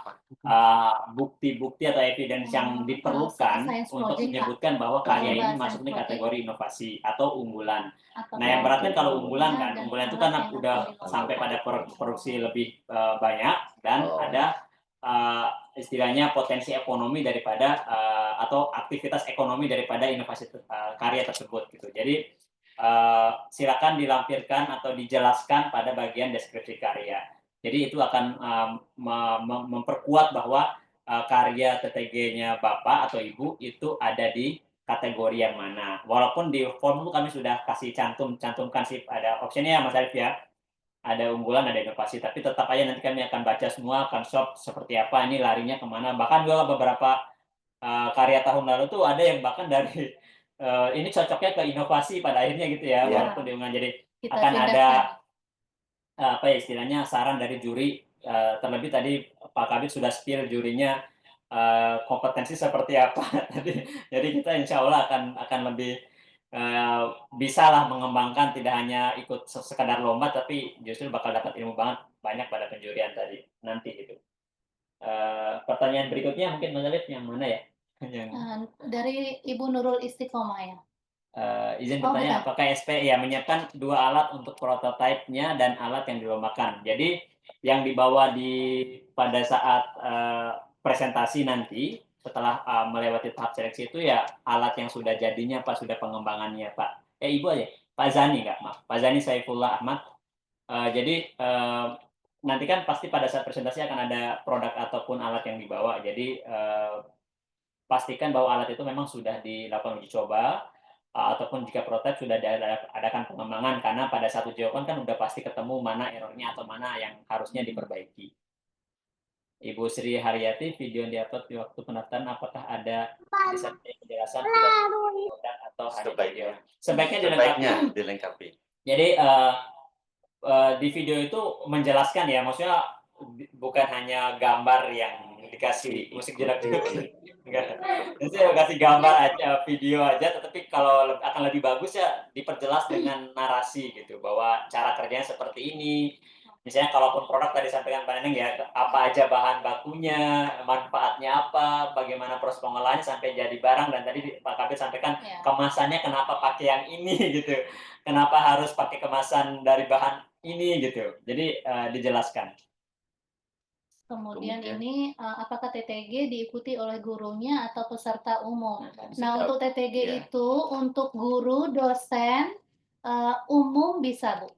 bukti-bukti atau evidence yang diperlukan untuk menyebutkan bahwa karya ini masuk di kategori inovasi atau unggulan. Nah, yang beratnya kalau unggulan itu kan udah sampai pada produksi lebih banyak dan ada istilahnya potensi ekonomi daripada atau aktivitas ekonomi daripada inovasi karya tersebut gitu. Jadi silakan dilampirkan atau dijelaskan pada bagian deskripsi karya. Jadi itu akan memperkuat bahwa karya TTG-nya Bapak atau Ibu itu ada di kategori yang mana. Walaupun di form itu kami sudah kasih cantumkan sih ada optionnya ya Mas Arif ya. Ada unggulan, ada inovasi, tapi tetap aja nanti kami akan baca semua konsep seperti apa, ini larinya kemana. Bahkan juga beberapa karya tahun lalu tuh ada yang bahkan dari ini cocoknya ke inovasi pada akhirnya gitu ya, walaupun diunggah. Jadi akan ada apa ya istilahnya saran dari juri. Terlebih tadi Pak Kabit sudah spill jurinya kompetensi seperti apa tadi. Jadi kita insya Allah akan lebih bisa lah mengembangkan, tidak hanya ikut sekadar lomba, tapi justru bakal dapat ilmu banyak pada penjurian tadi nanti gitu. Pertanyaan berikutnya mungkin Mas Alif yang mana ya? Dari Ibu Nurul Istiqomah ya. Izin bertanya, apakah SP menyiapkan 2 alat untuk prototipe-nya dan alat yang dilombakan? Jadi yang dibawa pada saat presentasi nanti setelah melewati tahap seleksi itu ya alat yang sudah jadinya Pak, sudah pengembangannya Pak. Ibu aja, Pak Zani Kak, maaf. Pak Zani Saifullah Ahmad. Jadi nanti kan pasti pada saat presentasi akan ada produk ataupun alat yang dibawa. Jadi pastikan bahwa alat itu memang sudah dilakukan uji coba ataupun jika prototipe sudah diadakan pengembangan, karena pada saat uji coba kan udah pasti ketemu mana errornya atau mana yang harusnya diperbaiki. Ibu Sri Haryati, video yang diupload di waktu pendaftaran apakah ada penjelasan produk atau hanya video? Sebaiknya dilengkapi. Jadi di video itu menjelaskan ya, maksudnya bukan hanya gambar yang dikasih musik jedak-jeduk, enggak. Jadi kasih gambar aja, video aja, tetapi kalau akan lebih bagus ya diperjelas dengan narasi gitu, bahwa cara kerjanya seperti ini. Misalnya kalaupun produk tadi sampaikan Pak Neneng ya, apa aja bahan bakunya, manfaatnya apa, bagaimana proses pengolahannya sampai jadi barang, dan tadi Pak Kabir sampaikan kemasannya kenapa pakai yang ini gitu, kenapa harus pakai kemasan dari bahan ini gitu. Jadi dijelaskan. Kemudian ini apakah TTG diikuti oleh gurunya atau peserta umum? Nah, untuk TTG itu untuk guru, dosen, umum bisa, Bu.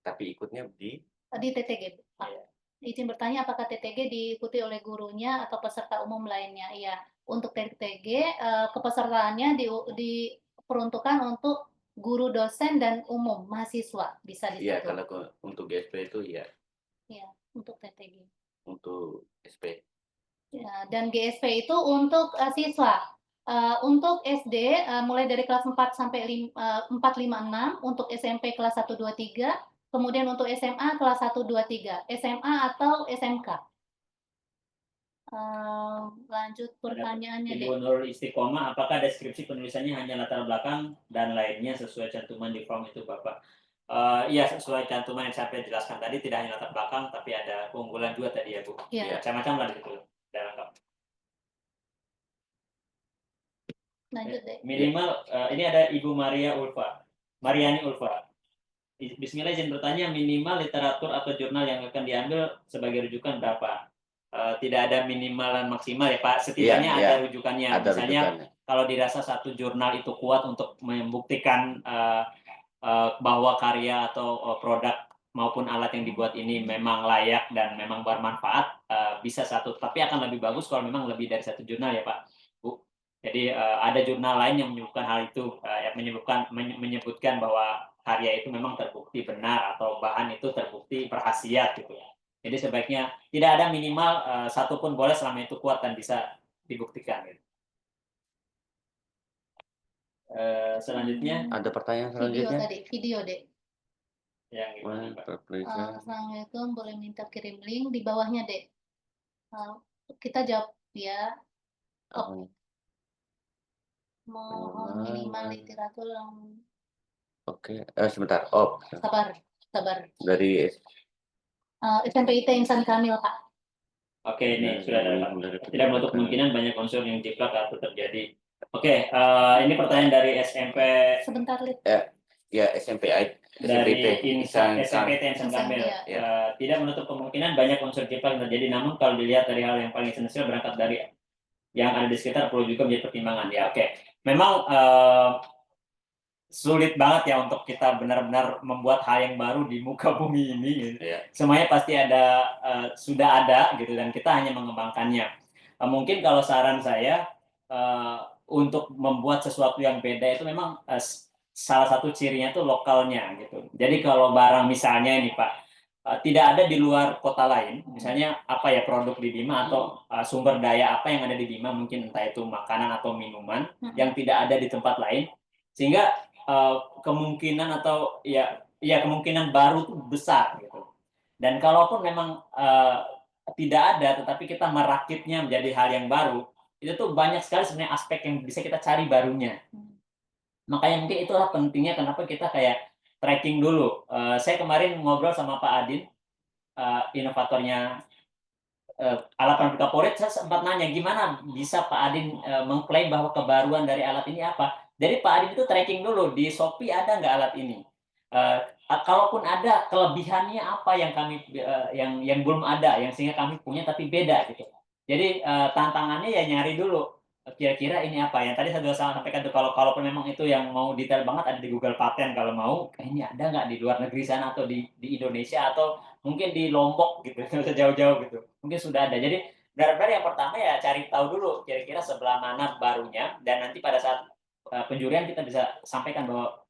Tapi ikutnya di TTG, Pak. Izin bertanya apakah TTG diikuti oleh gurunya atau peserta umum lainnya? Iya, untuk TTG kepesertaannya diperuntukkan untuk guru, dosen, dan umum, mahasiswa bisa di situ. Iya, kalau untuk GSP itu ya. Iya, untuk TTG. Untuk SP. Ya, dan GSP itu untuk siswa. Untuk SD mulai dari kelas 4 sampai 4, 5, 6, untuk SMP kelas 1, 2, 3, kemudian untuk SMA kelas 1, 2, 3, SMA atau SMK. Lanjut pertanyaannya deh. Ibu Nurul Istiqomah, apakah deskripsi penulisannya hanya latar belakang dan lainnya sesuai cantuman di form itu Bapak? Iya, sesuai cantuman yang saya jelaskan tadi, tidak hanya latar belakang, tapi ada keunggulan juga tadi ya Bu. Iya. Macam-macam lah di situ. Lanjut deh. Minimal, ini ada Ibu Mariani Ulfa. Bismillah, izin bertanya, minimal literatur atau jurnal yang akan diambil sebagai rujukan berapa? Tidak ada minimal dan maksimal ya Pak, setidaknya ada rujukannya. Misalnya kalau dirasa satu jurnal itu kuat untuk membuktikan bahwa karya atau produk maupun alat yang dibuat ini memang layak dan memang bermanfaat, bisa satu. Tapi akan lebih bagus kalau memang lebih dari satu jurnal ya Pak, Bu. Jadi ada jurnal lain yang menyebutkan hal itu, menyebutkan bahwa karya itu memang terbukti benar atau bahan itu terbukti berkhasiat gitu ya. Jadi sebaiknya tidak ada minimal satu pun boleh selama itu kuat dan bisa dibuktikan. Gitu. Selanjutnya ada pertanyaan selanjutnya. Video deh. Yang Assalamualaikum, boleh minta kirim link di bawahnya deh. Kita jawab ya. Mohon minimal literatur yang. Oke, sebentar. Sabar. Dari SMPIT Insan Kamil, Pak. Oke, ini sudah ada. Tidak menutup kemungkinan banyak unsur yang jiplak atau terjadi. Oke, ini pertanyaan dari SMP. Sebentar, Lid. Ya, SMPIT Insan Kamil. Tidak menutup kemungkinan banyak unsur jiplak yang terjadi, namun kalau dilihat dari hal yang paling esensial berangkat dari yang ada di sekitar perlu juga menjadi pertimbangan. Ya, oke. Memang sulit banget ya untuk kita benar-benar membuat hal yang baru di muka bumi ini. Gitu. Semuanya pasti sudah ada gitu, dan kita hanya mengembangkannya. Mungkin kalau saran saya untuk membuat sesuatu yang beda itu memang salah satu cirinya itu lokalnya gitu. Jadi kalau barang misalnya ini Pak tidak ada di luar kota lain, misalnya apa ya produk di Bima atau sumber daya apa yang ada di Bima, mungkin entah itu makanan atau minuman yang tidak ada di tempat lain, sehingga kemungkinan atau kemungkinan baru itu besar gitu. Dan kalaupun memang tidak ada, tetapi kita merakitnya menjadi hal yang baru, itu tuh banyak sekali sebenarnya aspek yang bisa kita cari barunya. Makanya mungkin itulah pentingnya kenapa kita kayak tracking dulu. Saya kemarin ngobrol sama Pak Adin, inovatornya alat pembuka kaporit. Saya sempat nanya gimana bisa Pak Adin mengklaim bahwa kebaruan dari alat ini apa. Jadi Pak Adin itu tracking dulu di Shopee ada nggak alat ini. Kalaupun ada, kelebihannya apa yang kami yang belum ada, yang sehingga kami punya tapi beda gitu. Jadi tantangannya ya nyari dulu kira-kira ini apa yang tadi saya sudah sampaikan tuh kalaupun memang itu yang mau detail banget ada di Google Paten kalau mau ini ada nggak di luar negeri sana atau di Indonesia atau mungkin di Lombok gitu nggak usah jauh-jauh gitu mungkin sudah ada. Jadi benar-benar yang pertama ya cari tahu dulu kira-kira sebelah mana barunya dan nanti pada saat penjurian kita bisa sampaikan bahwa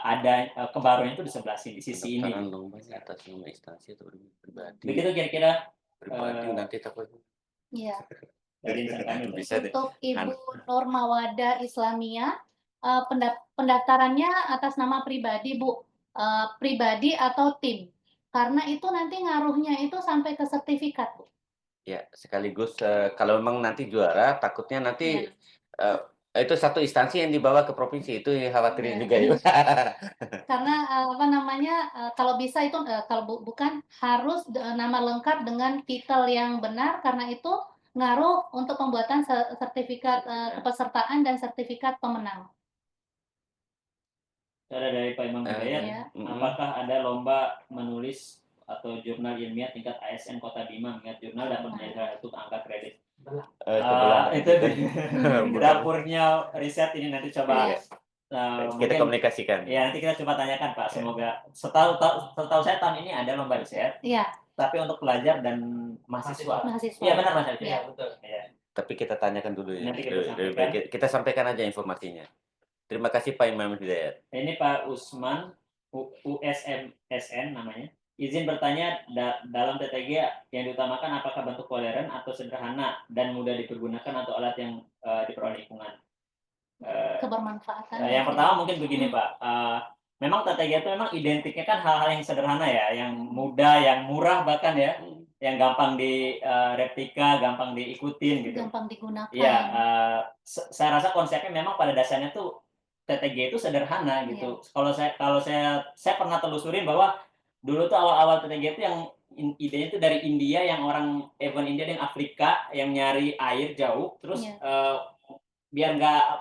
ada kebaruan itu di sebelah sini di sisi ini. Pendaftaran lomba atas nama instansi atau pribadi. Begitu kira-kira Pribadi nanti takutnya. Iya. dari insan kami. Bisa deh. Untuk Ibu Normawada Islamia, pendaftarannya atas nama pribadi, Bu. Pribadi atau tim. Karena itu nanti ngaruhnya itu sampai ke sertifikat, Bu. Ya, sekaligus kalau memang nanti juara, takutnya nanti itu satu instansi yang dibawa ke provinsi, itu khawatirin juga ya. Karena apa namanya, kalau bisa itu kalau bukan harus nama lengkap dengan titel yang benar, karena itu ngaruh untuk pembuatan sertifikat kepesertaan dan sertifikat pemenang. Ada dari Pak Imam Hidayat, Ya. apakah ada lomba menulis atau jurnal ilmiah tingkat ASN Kota Bima mengingat jurnal dapat menjadi untuk angka kredit? Itu di dapurnya riset ini nanti coba kita mungkin, komunikasikan. ya nanti kita coba tanyakan Pak. Semoga setahu saya tahun ini ada lomba riset. Iya. Tapi untuk pelajar dan mahasiswa. Mahasiswa. Iya benar Mas. Iya, betul. Ya. Tapi kita tanyakan dulu ya. Nanti kita sampaikan. Kita sampaikan aja informasinya. Terima kasih Pak Imam Hidayat. Ini Pak Usman USMSN namanya. Izin bertanya, dalam TTG yang diutamakan apakah bentuk modern atau sederhana dan mudah dipergunakan atau alat yang diperoleh lingkungan? Kebermanfaatan. Yang pertama mungkin begini Pak, memang TTG itu memang identiknya kan hal-hal yang sederhana ya, yang mudah, yang murah bahkan ya, yang gampang di replika, gampang diikutin gitu. Gampang digunakan. Iya, saya rasa konsepnya memang pada dasarnya tuh TTG itu sederhana gitu. Kalau saya pernah telusurin bahwa dulu tuh awal-awal TTG itu yang idenya itu dari India, yang orang India yang Afrika yang nyari air jauh, terus biar nggak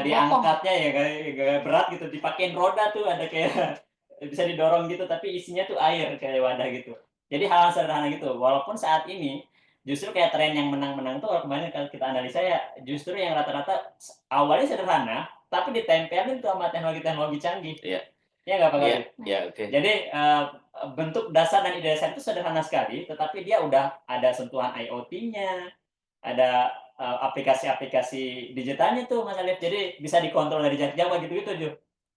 diangkatnya ya nggak berat gitu, dipakein roda tuh ada kayak bisa didorong gitu, tapi isinya tuh air kayak wadah gitu. Jadi hal sederhana gitu. Walaupun saat ini justru kayak tren yang menang-menang tuh kemarin kalau kita analisa ya justru yang rata-rata awalnya sederhana, tapi ditempelin tuh sama teknologi-teknologi canggih. Iya. Ya nggak Pak Galuh? Iya, oke. Jadi bentuk dasar dan ide dasar itu sederhana sekali, tetapi dia udah ada sentuhan IoT-nya, ada aplikasi-aplikasi digitalnya tuh Mas Alif. Jadi bisa dikontrol dari jarak jauh gitu-gitu Ju.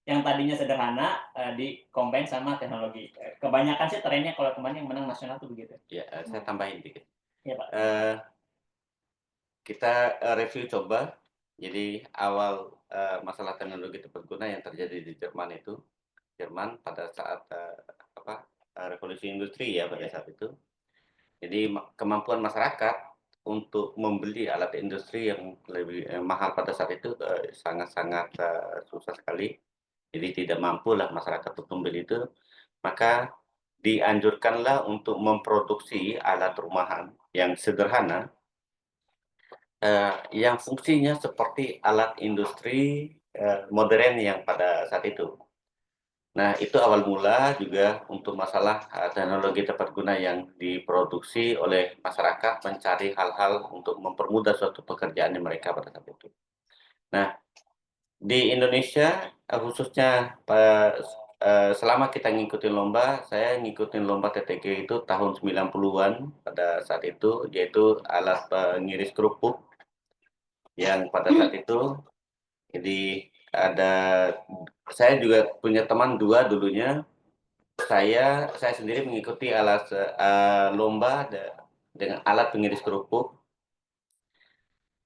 Yang tadinya sederhana di-combine sama teknologi. Kebanyakan sih trennya kalau kemarin yang menang nasional tuh begitu. Ya, saya tambahin dikit. Iya Pak. Kita review coba. Jadi awal masalah teknologi tepat guna yang terjadi di Jerman itu, pada saat revolusi industri ya pada saat itu. Jadi kemampuan masyarakat untuk membeli alat industri yang lebih mahal pada saat itu sangat-sangat susah sekali. Jadi tidak mampulah masyarakat untuk membeli itu. Maka dianjurkanlah untuk memproduksi alat rumahan yang sederhana, yang fungsinya seperti alat industri modern yang pada saat itu. Nah, itu awal mula juga untuk masalah teknologi tepat guna yang diproduksi oleh masyarakat mencari hal-hal untuk mempermudah suatu pekerjaan mereka pada saat itu. Nah, di Indonesia khususnya selama kita ngikutin lomba, saya ngikutin lomba TTG itu tahun 90-an pada saat itu, yaitu alat pengiris kerupuk yang pada saat itu. Jadi saya juga punya teman dua dulunya. Saya sendiri mengikuti lomba dengan alat pengiris kerupuk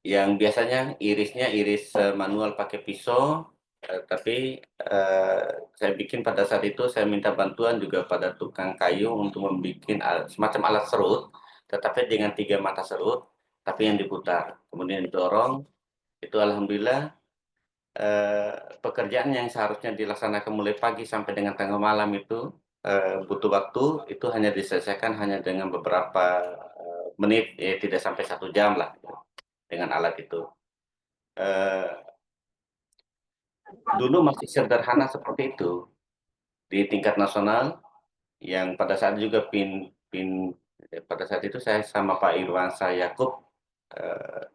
yang biasanya irisnya iris manual pakai pisau, tapi saya bikin pada saat itu saya minta bantuan juga pada tukang kayu untuk membuat semacam alat serut, tetapi dengan 3 mata serut, tapi yang diputar, kemudian didorong. Itu alhamdulillah pekerjaan yang seharusnya dilaksanakan mulai pagi sampai dengan tengah malam itu butuh waktu, itu hanya diselesaikan hanya dengan beberapa menit, ya tidak sampai 1 jam lah dengan alat itu. Dulu masih sederhana seperti itu di tingkat nasional, yang pada saat juga Pada saat itu saya sama Pak Irwansyah Yaakob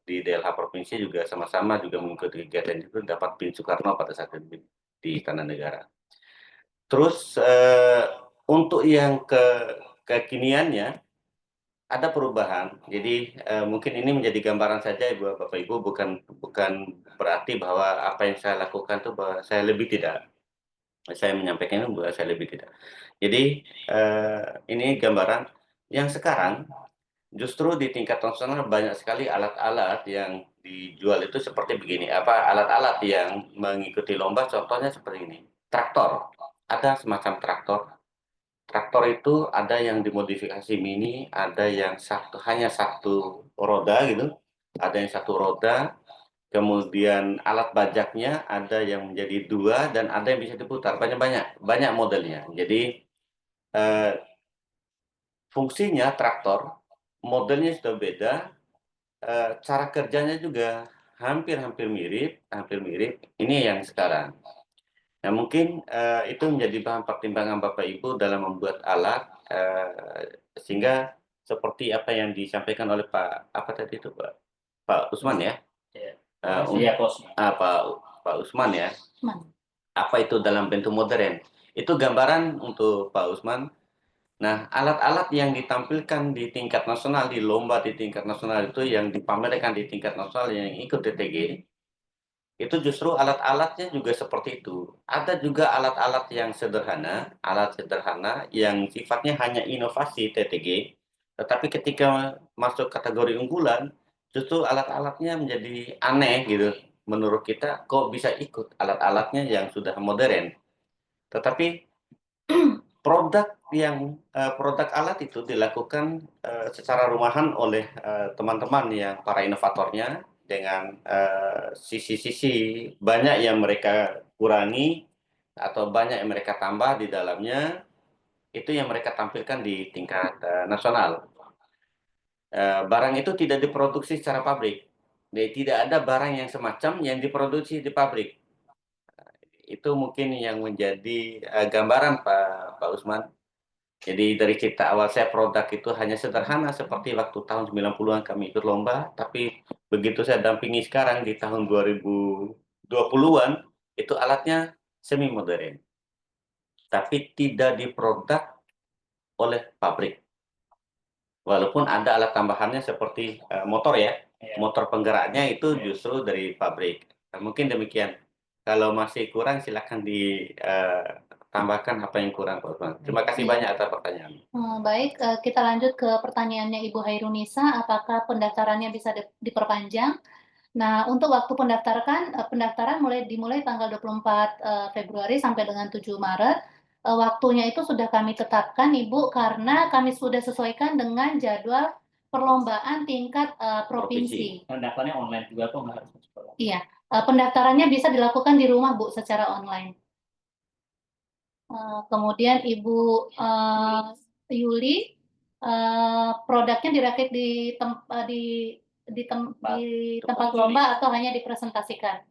di DLH Provinsi juga sama-sama juga mengikuti kegiatan itu, dapat PIN Soekarno pada saat itu di Istana Negara. Terus untuk yang kekiniannya ada perubahan. Jadi mungkin ini menjadi gambaran saja Ibu Bapak Ibu, bukan berarti bahwa apa yang saya lakukan itu bahwa saya lebih tidak. Saya menyampaikan itu bahwa saya lebih tidak. Jadi ini gambaran yang sekarang justru di tingkat nasional banyak sekali alat-alat yang dijual itu seperti begini. Alat-alat yang mengikuti lomba contohnya seperti ini. Traktor. Ada semacam traktor. Traktor itu ada yang dimodifikasi mini, ada yang hanya satu roda gitu, ada yang satu roda, kemudian alat bajaknya ada yang menjadi 2 dan ada yang bisa diputar, banyak modelnya. Jadi fungsinya traktor, modelnya sudah beda, cara kerjanya juga hampir mirip. Ini yang sekarang. Nah, mungkin itu menjadi bahan pertimbangan Bapak Ibu dalam membuat alat, sehingga seperti apa yang disampaikan oleh Pak Usman ya? Iya. Iya, Kosma. Pak Usman ya? Usman. Apa itu dalam bentuk modern? Itu gambaran untuk Pak Usman. Nah, alat-alat yang ditampilkan di tingkat nasional, di lomba di tingkat nasional itu yang dipamerkan di tingkat nasional yang ikut TTG, itu justru alat-alatnya juga seperti itu. Ada juga alat-alat yang alat sederhana yang sifatnya hanya inovasi TTG, tetapi ketika masuk kategori unggulan, justru alat-alatnya menjadi aneh gitu. Menurut kita, kok bisa ikut alat-alatnya yang sudah modern. Tetapi produk alat itu dilakukan secara rumahan oleh teman-teman yang para inovatornya dengan sisi-sisi banyak yang mereka kurangi atau banyak yang mereka tambah di dalamnya, itu yang mereka tampilkan di tingkat nasional. Barang itu tidak diproduksi secara pabrik. Jadi tidak ada barang yang semacam yang diproduksi di pabrik. Itu mungkin yang menjadi gambaran Pak Usman. Jadi dari cerita awal saya produk itu hanya sederhana seperti waktu tahun 90-an kami ikut lomba, tapi begitu saya dampingi sekarang di tahun 2020-an, itu alatnya semi modern. Tapi tidak diproduk oleh pabrik. Walaupun ada alat tambahannya seperti motor ya, motor penggeraknya itu justru dari pabrik. Mungkin demikian. Kalau masih kurang silakan tambahkan apa yang kurang, Pak Usman. Terima kasih banyak atas pertanyaan. Baik, kita lanjut ke pertanyaannya Ibu Hairunisa, apakah pendaftarannya bisa diperpanjang? Nah, untuk waktu pendaftaran dimulai tanggal 24 Februari sampai dengan 7 Maret. Waktunya itu sudah kami tetapkan, Ibu, karena kami sudah sesuaikan dengan jadwal perlombaan tingkat provinsi. Pendaftarannya online juga kok, nggak harus masuk sekolah. Iya, pendaftarannya bisa dilakukan di rumah, Bu, secara online. Kemudian Ibu Yuli, produknya dirakit di tempat lomba atau hanya dipresentasikan?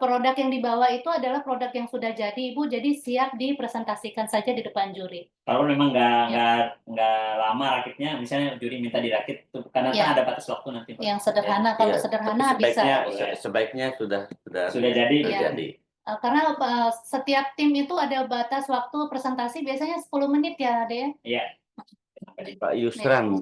Produk yang dibawa itu adalah produk yang sudah jadi, Ibu, jadi siap dipresentasikan saja di depan juri. Kalau memang nggak lama rakitnya, misalnya juri minta dirakit, karena kan ada batas waktu nanti. Yang sederhana, kalau sederhana bisa. Sebaiknya sudah jadi. Jadi. Karena setiap tim itu ada batas waktu presentasi biasanya 10 menit ya, Ade? Iya. Pak Yusran,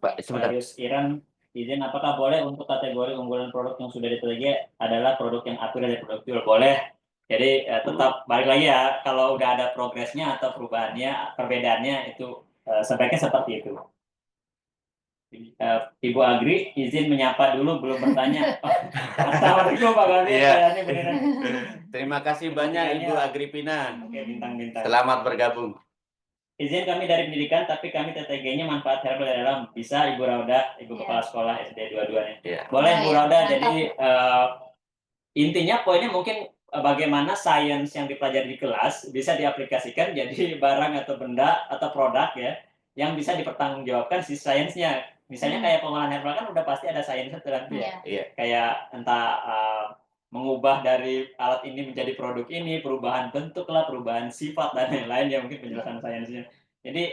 Pak Yusran, izin apakah boleh untuk kategori unggulan produk yang sudah diteliti adalah produk yang atur dari produk jual? Boleh. Jadi tetap balik lagi ya, kalau udah ada progresnya atau perubahannya, perbedaannya itu sebaiknya seperti itu. Ibu Agri, izin menyapa dulu, belum bertanya. Assalamualaikum Pak Gami. Terima kasih banyak Ibu Agripina. Oke, bintang-bintang. Selamat bergabung. Izin kami dari pendidikan, tapi kami TTG-nya manfaat herbal dalam. Bisa Ibu Rauda, Ibu Kepala Sekolah SD 22-nya. Boleh Ibu Rauda, jadi intinya poinnya mungkin bagaimana sains yang dipelajari di kelas bisa diaplikasikan jadi barang atau benda atau produk ya, yang bisa dipertanggungjawabkan si sainsnya. Misalnya kayak pengolahan herbal kan udah pasti ada sainsnya nanti ya. Kayak entah mengubah dari alat ini menjadi produk ini, perubahan bentuk lah, perubahan sifat dan lain-lain ya, mungkin penjelasan sainsnya. Jadi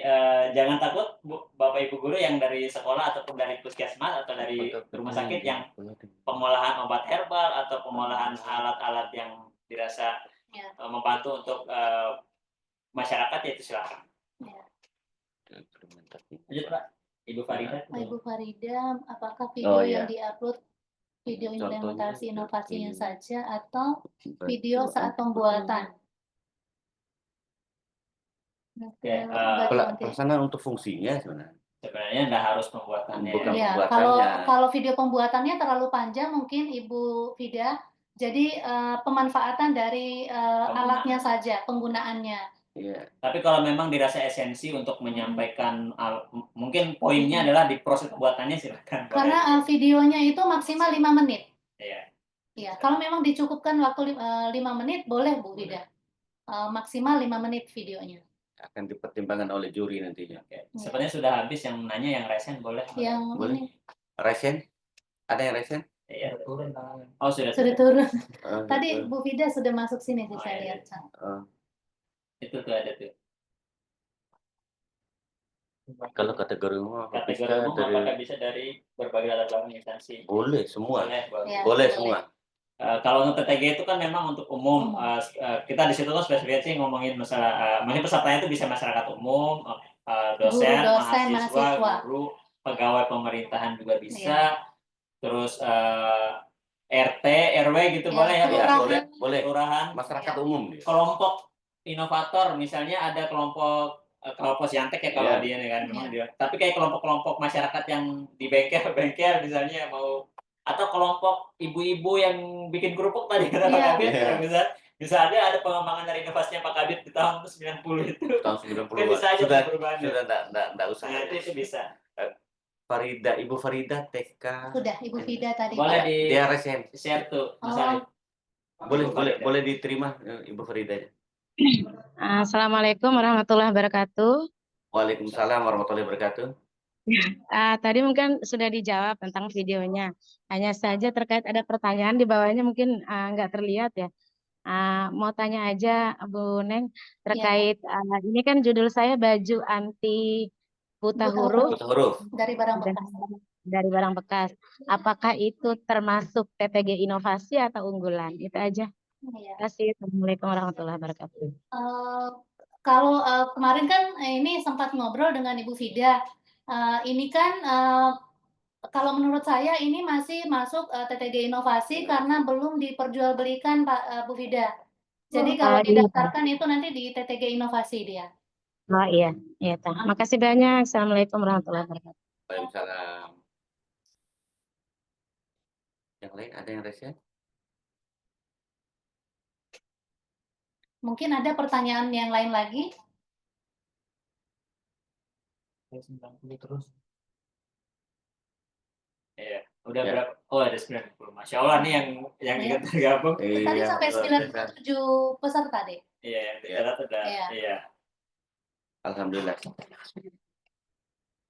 jangan takut Bapak Ibu guru yang dari sekolah ataupun dari puskesmas atau dari rumah sakit yang pengolahan obat herbal atau pengolahan alat-alat yang dirasa Ya. membantu untuk masyarakat, yaitu silakan. Ya. Lanjut Pak, Ibu Farida. Ibu Farida, apakah video yang iya. diupload video Contohnya implementasi inovasinya seperti saja atau video saat pembuatan? Oke, pelaksanaan untuk fungsinya sebenarnya. sebenarnya nggak harus pembuatannya. Bukan Ya, pembuatannya. kalau video pembuatannya terlalu panjang mungkin Ibu Fida, jadi pemanfaatan dari alatnya saja, penggunaannya. Iya. Tapi kalau memang dirasa esensi untuk menyampaikan mungkin poinnya adalah di proses pembuatannya silakan. Karena videonya itu maksimal 5 menit. Iya. Ya, kalau memang dicukupkan waktu 5 menit boleh Bu Fida. Maksimal 5 menit videonya. Akan dipertimbangkan oleh juri nantinya. Oke. Sepertinya sudah habis yang nanya, yang resen boleh. Yang Boleh. ini Resen? Ada yang resen? Iya. Turun tangannya. Oh, sudah turun. Oh, Tadi Bu Fida sudah masuk sini, saya iya. lihat. Itu tuh ada tuh. Kalau kategori umum Kategori umum apakah bisa dari berbagai latar belakang instansi? boleh semua. Ya, Boleh semua. Kalau untuk TTG itu kan memang untuk umum. Kita di situ tuh spesifikasi ngomongin masalah, maksudnya pesertanya itu bisa masyarakat umum, dosen, mahasiswa, guru, pegawai pemerintahan juga bisa, terus RT, RW gitu boleh ya, boleh. Kelurahan, Masyarakat umum. kelompok inovator, misalnya ada kelompok Posyantek ya kalau dia nih kan, memang dia. Tapi kayak kelompok-kelompok masyarakat yang di bengkel misalnya mau, atau kelompok ibu-ibu yang bikin kerupuk tadi kata Pak Kabit, bisa ada pengembangan dari inovasinya Pak Kabit di tahun 90 itu. Tahun 90. Bisa aja perubahan. Sudah enggak usah. Nah, itu bisa. Farida, Ibu Farida TK. Sudah, Ibu Fida tadi. Boleh di dia resen. share tuh, Mas Arif. Boleh diterima Ibu Farida. Assalamualaikum warahmatullahi wabarakatuh. Waalaikumsalam warahmatullahi wabarakatuh. Tadi mungkin sudah dijawab tentang videonya. Hanya saja terkait ada pertanyaan di bawahnya mungkin nggak terlihat ya. Mau tanya aja Bu Neng terkait ini kan judul saya baju anti buta huruf dari barang bekas. Dari barang bekas. Apakah itu termasuk TTG inovasi atau unggulan? Itu aja. Terima kasih. Assalamualaikum warahmatullahi wabarakatuh. Kalau kemarin kan ini sempat ngobrol dengan Ibu Fida. Ini kan kalau menurut saya ini masih masuk TTG inovasi karena belum diperjualbelikan Pak Bu Fida. Jadi kalau didaftarkan itu nanti di TTG inovasi dia. Oh iya, makasih banyak. Assalamualaikum warahmatullahi wabarakatuh. Waalaikumsalam. Yang lain ada yang resen? Mungkin ada pertanyaan yang lain lagi? 90 terus. Iya, udah berapa? Oh, ada 90. Masya Allah nih yang ikut tergabung. Tadi sampai 97 peserta deh. Iya, yang tercatat udah. Iya. Alhamdulillah.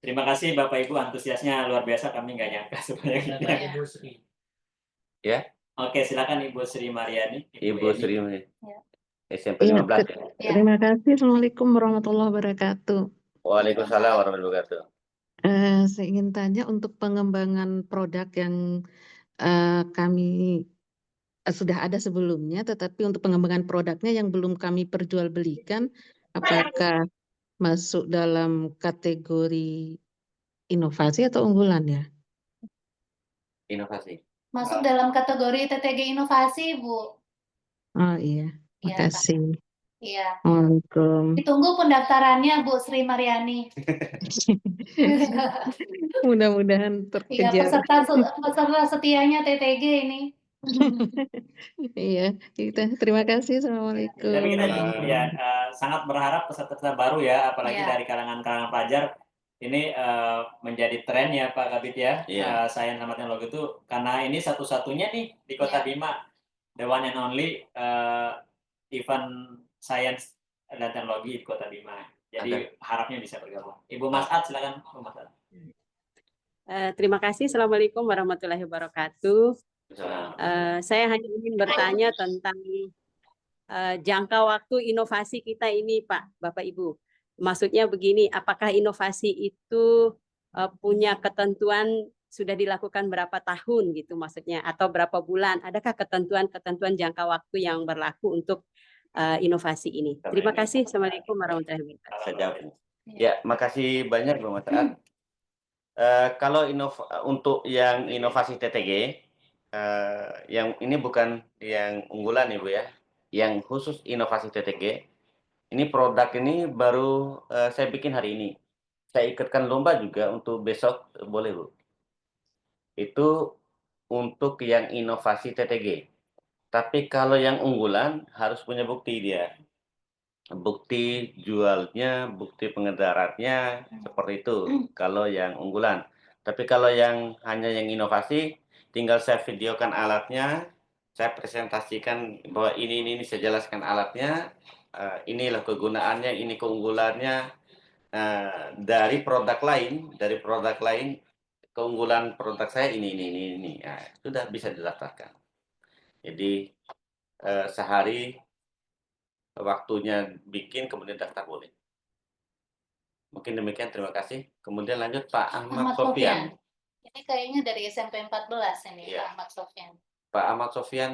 Terima kasih Bapak Ibu, antusiasnya luar biasa, kami nggak nyangka sebanyak ini. Ibu Sri. Ya. Oke, silakan Ibu Sri Mariani. Ibu Sri SMP 15 ya. Terima kasih. Assalamualaikum warahmatullahi wabarakatuh. Waalaikumsalam warahmatullahi wabarakatuh. Saya ingin tanya untuk pengembangan produk yang kami sudah ada sebelumnya, tetapi untuk pengembangan produknya yang belum kami perjualbelikan, apakah masuk dalam kategori inovasi atau unggulan ya? Inovasi. Masuk dalam kategori TTG inovasi, Bu. Oh iya, makasih. Iya. Waalaikumsalam. Ditunggu pendaftarannya Bu Sri Mariani. Mudah-mudahan Iya, terkejar. peserta setianya TTG ini. Iya, terima kasih. Assalamualaikum. Tapi kita sangat berharap peserta baru ya, apalagi dari kalangan pelajar ini menjadi tren ya Pak Kabit ya. Sains sama teknologi itu karena ini satu-satunya nih di Kota Bima, the one and only event sains dan teknologi di Kota Bima. Jadi harapnya bisa bergabung. Ibu Mas'ad, silakan Bu Mas'ad. Terima kasih. Assalamualaikum warahmatullahi wabarakatuh. Saya hanya ingin bertanya tentang jangka waktu inovasi kita ini, Pak, Bapak Ibu. Maksudnya begini, apakah inovasi itu punya ketentuan sudah dilakukan berapa tahun gitu maksudnya, atau berapa bulan? Adakah ketentuan-ketentuan jangka waktu yang berlaku untuk inovasi ini? Terima kasih. Assalamualaikum warahmatullahi wabarakatuh. Saya jawab. Ya, makasih banyak Bu Mataat. Kalau untuk yang inovasi TTG, yang ini bukan yang unggulan Ibu ya, yang khusus inovasi TTG, ini produk ini baru saya bikin hari ini. Saya ikutkan lomba juga untuk besok, boleh Bu. Itu untuk yang inovasi TTG. Tapi kalau yang unggulan harus punya bukti dia. Bukti jualnya, bukti pengedarannya, seperti itu kalau yang unggulan. Tapi kalau yang hanya yang inovasi, tinggal saya videokan alatnya, saya presentasikan bahwa ini saya jelaskan alatnya, inilah kegunaannya, ini keunggulannya. Dari produk lain, keunggulan produk saya ini. Nah, sudah bisa didaftarkan. Jadi sehari waktunya bikin, kemudian daftar boleh. Mungkin demikian, terima kasih. Kemudian lanjut Pak Ahmad Sofyan. Ini kayaknya dari SMP 14 ini, Iya. Pak Ahmad Sofyan. Pak Ahmad Sofyan,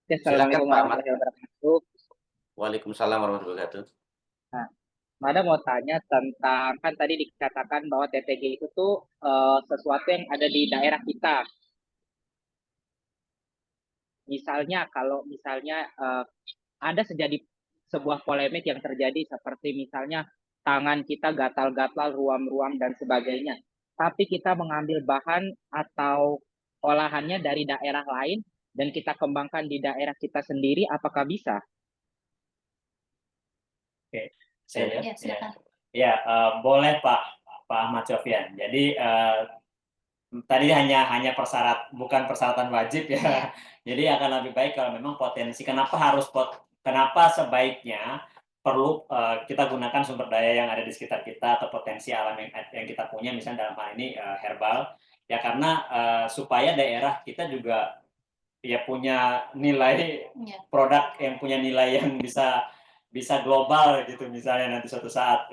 Ya, silakan Assalamualaikum Pak Ahmad. warahmatullahi wabarakatuh. Waalaikumsalam warahmatullahi wabarakatuh. Nah, Mada mau tanya tentang, kan tadi dikatakan bahwa TTG itu tuh sesuatu yang ada di daerah kita. Misalnya kalau misalnya ada sebuah polemik yang terjadi seperti misalnya tangan kita gatal-gatal, ruam-ruam dan sebagainya. Tapi kita mengambil bahan atau olahannya dari daerah lain dan kita kembangkan di daerah kita sendiri, apakah bisa? Oke, saya Ya, silakan. Ya, boleh Pak Ahmad Sofyan. Jadi tadi hanya bukan persyaratan wajib ya. Iya. Jadi akan lebih baik kalau memang potensi. Kenapa sebaiknya perlu kita gunakan sumber daya yang ada di sekitar kita atau potensi alam yang kita punya, misalnya dalam hal ini herbal. Ya karena supaya daerah kita juga ya punya nilai produk yang punya nilai yang bisa global gitu, misalnya nanti suatu saat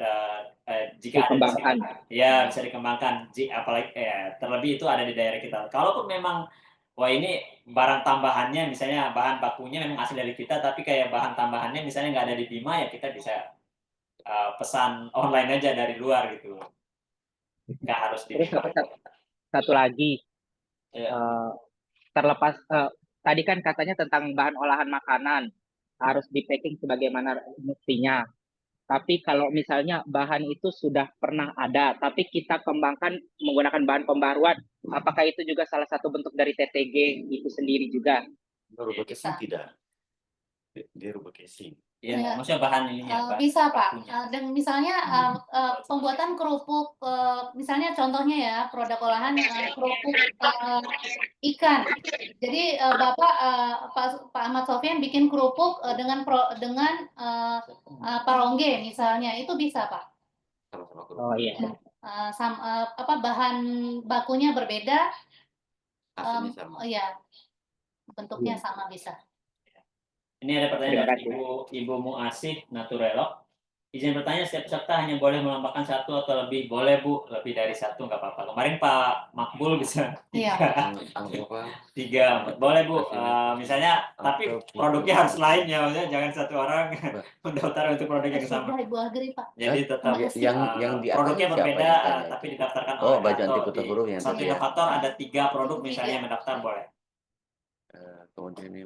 jika ada di sekitar, ya bisa dikembangkan. Apalagi terlebih itu ada di daerah kita. Kalaupun memang wah ini barang tambahannya, misalnya bahan bakunya memang asli dari kita, tapi kayak bahan tambahannya misalnya nggak ada di Bima, ya kita bisa pesan online aja dari luar gitu. Nggak harus di Bima. Satu lagi, terlepas tadi kan katanya tentang bahan olahan makanan harus di packing sebagaimana mestinya. Tapi kalau misalnya bahan itu sudah pernah ada, tapi kita kembangkan menggunakan bahan pembaruan, apakah itu juga salah satu bentuk dari TTG itu sendiri juga? Rubah casing tidak. Dia rubah casing. Iya, maksudnya bahan ininya. Bisa Pak. Dan misalnya pembuatan kerupuk, misalnya contohnya ya produk olahan kerupuk ikan. Jadi Bapak Pak Ahmad Sofyan bikin kerupuk dengan parongge misalnya, itu bisa Pak. Sama-sama kerupuk. Oh iya. Bahan bakunya berbeda, Hasilnya sama. ya bentuknya sama bisa. Ini ada pertanyaan dari Ibu Muasih Naturelok. Izin bertanya, setiap peserta hanya boleh melambangkan satu atau lebih? Boleh Bu, lebih dari satu nggak apa-apa. Kemarin Pak Makbul bisa tiga. Boleh Bu, misalnya, tapi produknya harus lain ya, maksudnya jangan satu orang mendaftar untuk produk yang sama. Ibu Agri Pak. Jadi tetap yang di produknya atas berbeda, siapa tapi didaftarkan Oh, baju anti putus huruf yang satu inovator ada 3 produk misalnya mendaftar boleh. Kemudian ini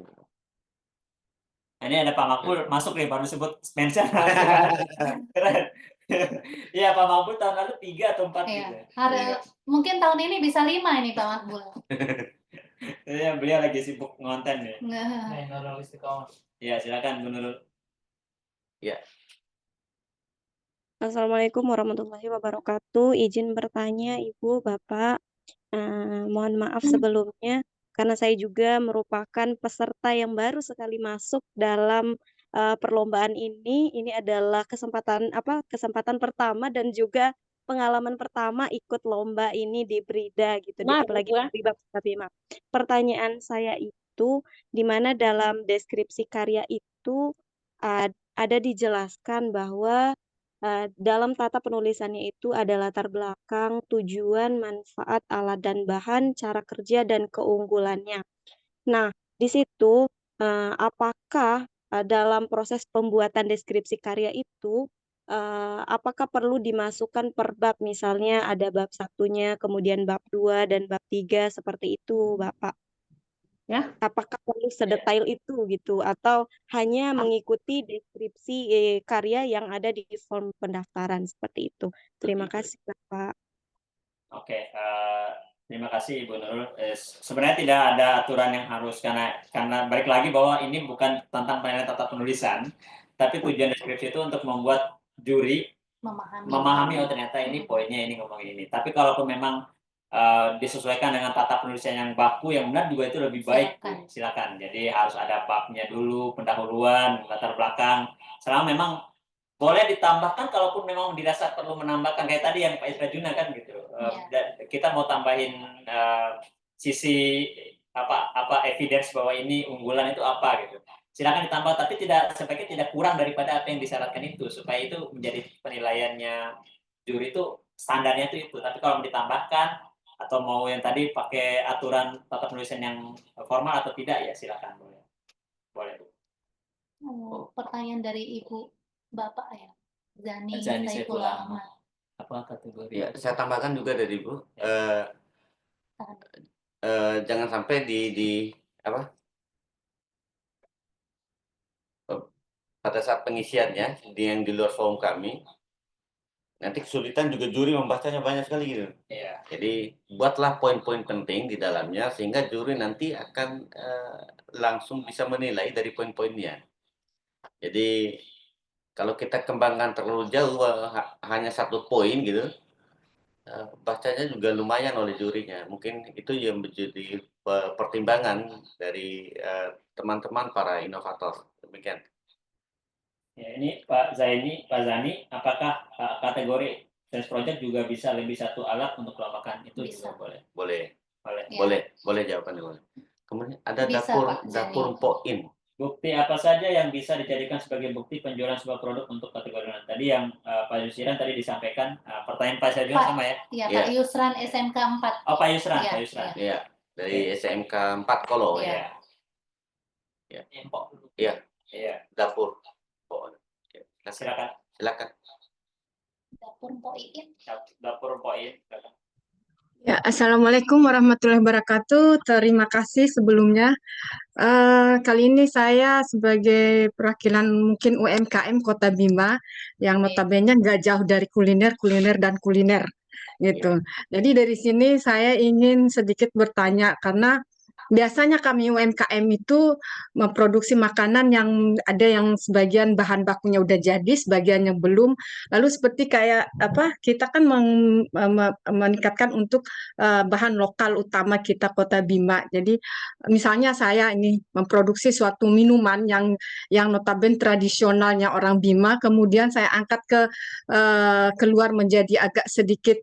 Ini ada Pak Makbul masuk nih, baru sebut mention. Keren. Iya, Pak Makbul tahun lalu 3 atau 4 gitu. Mungkin tahun ini bisa 5 ini Pak Makbul. Iya, beliau lagi sibuk ngonten nih. Nurul Istiqomah. Iya, silakan Bu Nurul. Ya. Assalamualaikum warahmatullahi wabarakatuh. Izin bertanya Ibu, Bapak. Mohon maaf sebelumnya karena saya juga merupakan peserta yang baru sekali masuk dalam perlombaan ini. Ini adalah kesempatan pertama dan juga pengalaman pertama ikut lomba ini di Brida gitu. Apalagi di Bima. Pertanyaan saya itu di mana dalam deskripsi karya itu ada dijelaskan bahwa dalam tata penulisannya itu ada latar belakang, tujuan, manfaat, alat dan bahan, cara kerja dan keunggulannya. Nah, di situ apakah dalam proses pembuatan deskripsi karya itu apakah perlu dimasukkan per bab, misalnya ada bab satunya, kemudian bab 2 dan bab 3 seperti itu, Bapak? Ya. Apakah perlu sedetail itu gitu, atau hanya mengikuti deskripsi karya yang ada di form pendaftaran seperti itu? Terima kasih, Bapak. Oke, terima kasih Ibu Nurul. Sebenarnya tidak ada aturan yang harus, karena balik lagi bahwa ini bukan tentang penilaian tata penulisan, tapi tujuan deskripsi itu untuk membuat juri memahami oh ternyata ini poinnya ini ngomongin ini. Tapi kalaupun memang disesuaikan dengan tata penulisan yang baku yang benar juga itu lebih baik, silakan. Jadi harus ada babnya dulu, pendahuluan, latar belakang. Selama memang boleh ditambahkan kalaupun memang dirasa perlu menambahkan, kayak tadi yang Pak Isra Juna kan gitu. Dan kita mau tambahin sisi apa evidence bahwa ini unggulan itu apa gitu. Silakan ditambah, tapi sebaiknya tidak kurang daripada apa yang disyaratkan itu, supaya itu menjadi penilaiannya juri itu standarnya itu. Tapi kalau mau ditambahkan atau mau yang tadi pakai aturan tata penulisan yang formal atau tidak, ya silakan, boleh. Pertanyaan dari Ibu Bapak ya, Zani Saiful Saiful Ahmad. Ahmad. Apa kategori? Ya, saya tambahkan juga dari Ibu. Jangan sampai pada saat pengisiannya yang di luar form kami, nanti kesulitan juga juri membacanya banyak sekali gitu. Iya. Jadi buatlah poin-poin penting di dalamnya sehingga juri nanti akan langsung bisa menilai dari poin-poinnya. Jadi kalau kita kembangkan terlalu jauh hanya satu poin gitu, bacanya juga lumayan oleh jurinya. Mungkin itu yang menjadi pertimbangan dari teman-teman para inovator. Demikian. Ya, ini Pak Zani, apakah kategori science project juga bisa lebih satu alat untuk kelombakan itu Bisa. juga boleh? Boleh. Boleh jawabannya boleh. Kemudian ada Bisa, Pak dapur poin. Bukti apa saja yang bisa dijadikan sebagai bukti penjualan sebuah produk untuk kategori lain? Tadi yang Pak Yusran tadi disampaikan, pertanyaan Pak Yusran sama ya? Iya, Pak Yusran SMK 4. Oh, Pak Yusran. Iya, dari SMK 4 Kolo. Iya. Ya. Iya. Dapur. Silakan. Dapur Poin. Dapur Poin. Ya, Assalamualaikum warahmatullahi wabarakatuh. Terima kasih sebelumnya. Kali ini saya sebagai perwakilan mungkin UMKM Kota Bima yang notabene nggak jauh dari kuliner gitu. Jadi dari sini saya ingin sedikit bertanya karena biasanya kami UMKM itu memproduksi makanan yang ada yang sebagian bahan bakunya udah jadi, sebagian yang belum. Lalu seperti kayak kita kan meningkatkan untuk bahan lokal utama kita Kota Bima. Jadi misalnya saya ini memproduksi suatu minuman yang notabene tradisionalnya orang Bima, kemudian saya angkat keluar menjadi agak sedikit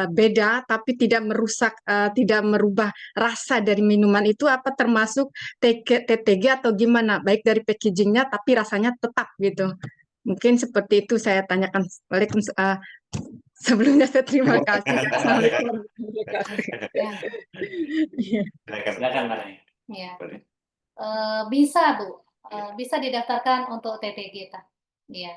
beda, tapi tidak merubah rasa dari minuman itu, apa termasuk TTG atau gimana, baik dari packagingnya tapi rasanya tetap gitu. Mungkin seperti itu saya tanyakan. Waalaikumsalam. Sebelumnya saya terima kasih. Assalamualaikum. Silakan Mbak. Ya. Bisa Bu, bisa didaftarkan untuk TTG. Iya.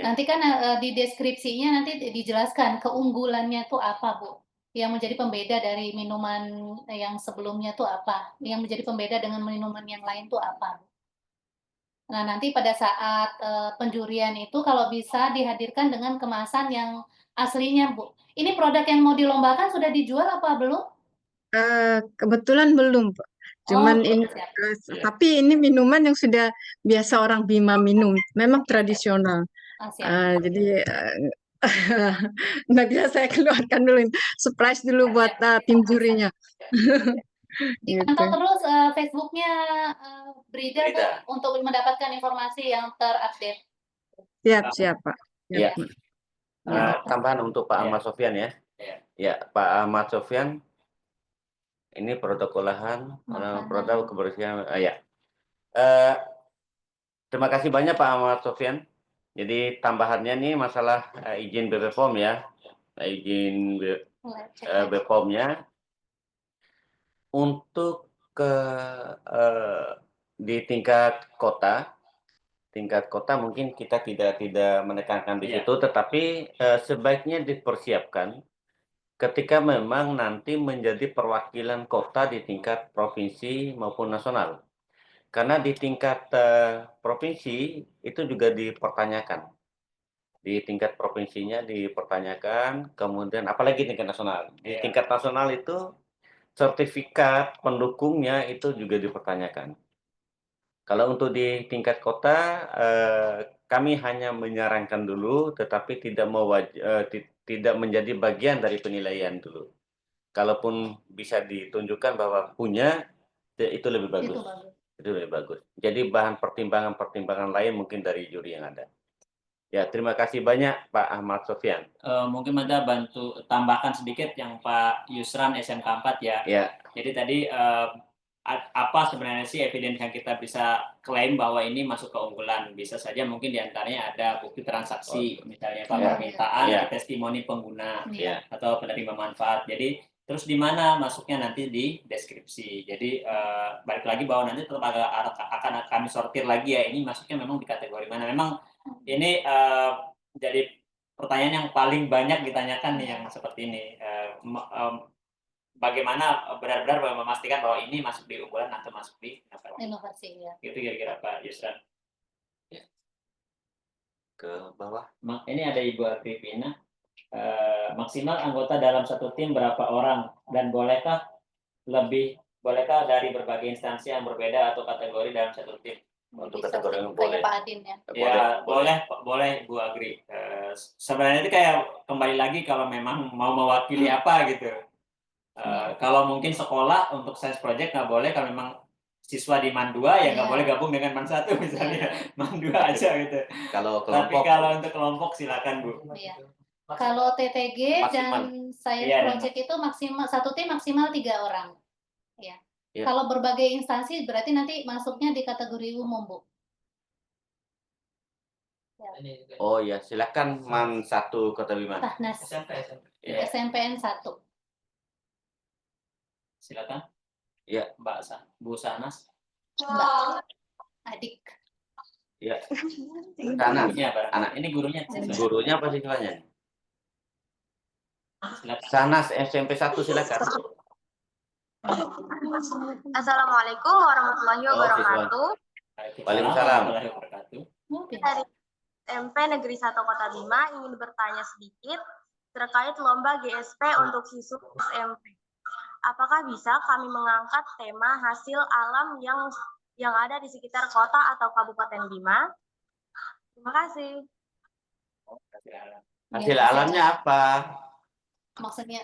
Nanti kan di deskripsinya nanti dijelaskan keunggulannya itu apa Bu, yang menjadi pembeda dari minuman yang sebelumnya itu apa, yang menjadi pembeda dengan minuman yang lain itu apa Bu. Nah nanti pada saat penjurian itu kalau bisa dihadirkan dengan kemasan yang aslinya Bu. Ini produk yang mau dilombakan sudah dijual apa belum? Kebetulan belum, Pak. Cuman ini, tapi ini minuman yang sudah biasa orang Bima minum, memang tradisional. Jadi nggak bisa saya keluarkan dulu, surprise dulu buat tim jurinya. Dipantau terus Facebooknya Brida untuk mendapatkan informasi yang terupdate. Siap Pak. Ya. Tambahan untuk Pak Ahmad Sofyan ya. Ya, Pak Ahmad Sofyan. Ini produk olahan, produk kebersihan. Terima kasih banyak Pak Ahmad Sofyan Jadi tambahannya nih masalah izin BPOM ya, izin BPOM-nya untuk di tingkat kota mungkin kita tidak menekankan di situ, tetapi sebaiknya dipersiapkan ketika memang nanti menjadi perwakilan kota di tingkat provinsi maupun nasional. Karena di tingkat provinsi itu juga dipertanyakan. Di tingkat provinsinya dipertanyakan, kemudian apalagi tingkat nasional. Di tingkat nasional itu sertifikat pendukungnya itu juga dipertanyakan. Kalau untuk di tingkat kota, kami hanya menyarankan dulu, tetapi tidak menjadi bagian dari penilaian dulu. Kalaupun bisa ditunjukkan bahwa punya, itu lebih bagus. Itu lebih bagus. Jadi bahan pertimbangan lain mungkin dari juri yang ada. Ya, terima kasih banyak Pak Ahmad Sofyan. Mungkin ada bantu tambahkan sedikit yang Pak Yusran SMK 4 ya. Ya. Jadi tadi apa sebenarnya sih evidence yang kita bisa klaim bahwa ini masuk keunggulan? Bisa saja mungkin diantaranya ada bukti transaksi, misalnya permintaan, testimoni pengguna, atau penerima manfaat. Jadi terus di mana masuknya nanti di deskripsi. Jadi balik lagi bahwa nanti tetap akan kami sortir lagi ya, ini masuknya memang di kategori mana. Memang ini jadi pertanyaan yang paling banyak ditanyakan nih yang seperti ini. Bagaimana benar-benar memastikan bahwa ini masuk di unggulan atau masuk di inovasi ya. Itu kira-kira Pak Yusran. Ke bawah. Ini ada Ibu Agripina. Maksimal anggota dalam satu tim berapa orang dan bolehkah dari berbagai instansi yang berbeda atau kategori dalam satu tim? Untuk kategori yang boleh. Pak Adin ya. Ya boleh Bu Agri. Sebenarnya itu kayak kembali lagi kalau memang mau mewakili apa gitu. Kalau mungkin sekolah untuk science project nggak boleh, kalau memang siswa di MAN 2 ya nggak boleh gabung dengan MAN 1 misalnya, MAN 2 aja gitu. Tapi kalau untuk kelompok silakan Bu. Kalau TTG dan science project itu maksimal satu tim maksimal 3 orang. Ya. Kalau berbagai instansi berarti nanti masuknya di kategori umum Bu. Oh ya, silakan MAN 1 Kota Bima. Sahnas. SMPN 1. Silakan. Ya, Bu Sahnas. Mbak Adik. Ya. Kanan. Anak. Ini gurunya. Gurunya apa siswanya? Sahnas SMP 1 silakan. Assalamualaikum warahmatullahi wabarakatuh. Waalaikumsalam. Dari SMP Negeri 1 Kota Bima ingin bertanya sedikit terkait lomba GSP untuk siswa SMP. Apakah bisa kami mengangkat tema hasil alam yang ada di sekitar kota atau Kabupaten Bima? Terima kasih. Hasil alamnya apa? Maksudnya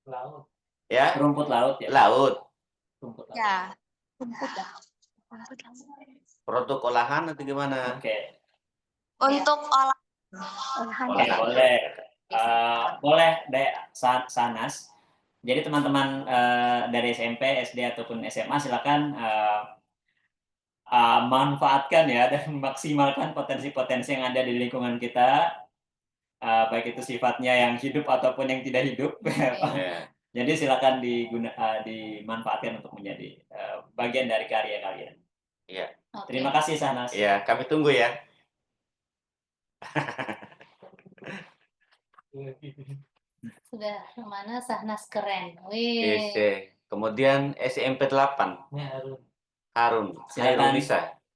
laut. Ya, rumput laut ya. Laut. Rumput laut. Ya. Produk olahan atau gimana? Oke. Untuk olahan. Boleh. Boleh deh Sanas. Jadi teman-teman dari SMP, SD ataupun SMA silakan manfaatkan ya dan maksimalkan potensi-potensi yang ada di lingkungan kita, baik itu sifatnya yang hidup ataupun yang tidak hidup. Jadi silakan dimanfaatkan untuk menjadi bagian dari karya kalian. Iya. Terima kasih Sanas. Iya, kami tunggu ya. Sudah mana Sahnas keren. Kemudian SMP 8. Harun. Silakan.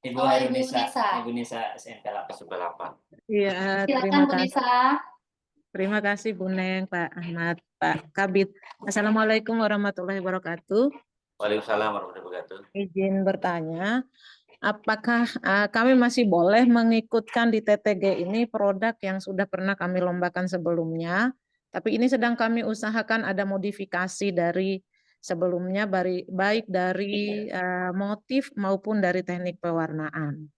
Ibu Nisa SMP 8. Iya, silakan Bu Nisa. Terima kasih Bu Neng, Pak Ahmad, Pak Kabid. Assalamualaikum warahmatullahi wabarakatuh. Waalaikumsalam warahmatullahi wabarakatuh. Izin bertanya, apakah kami masih boleh mengikutkan di TTG ini produk yang sudah pernah kami lombakan sebelumnya, tapi ini sedang kami usahakan ada modifikasi dari sebelumnya, baik dari motif maupun dari teknik pewarnaan.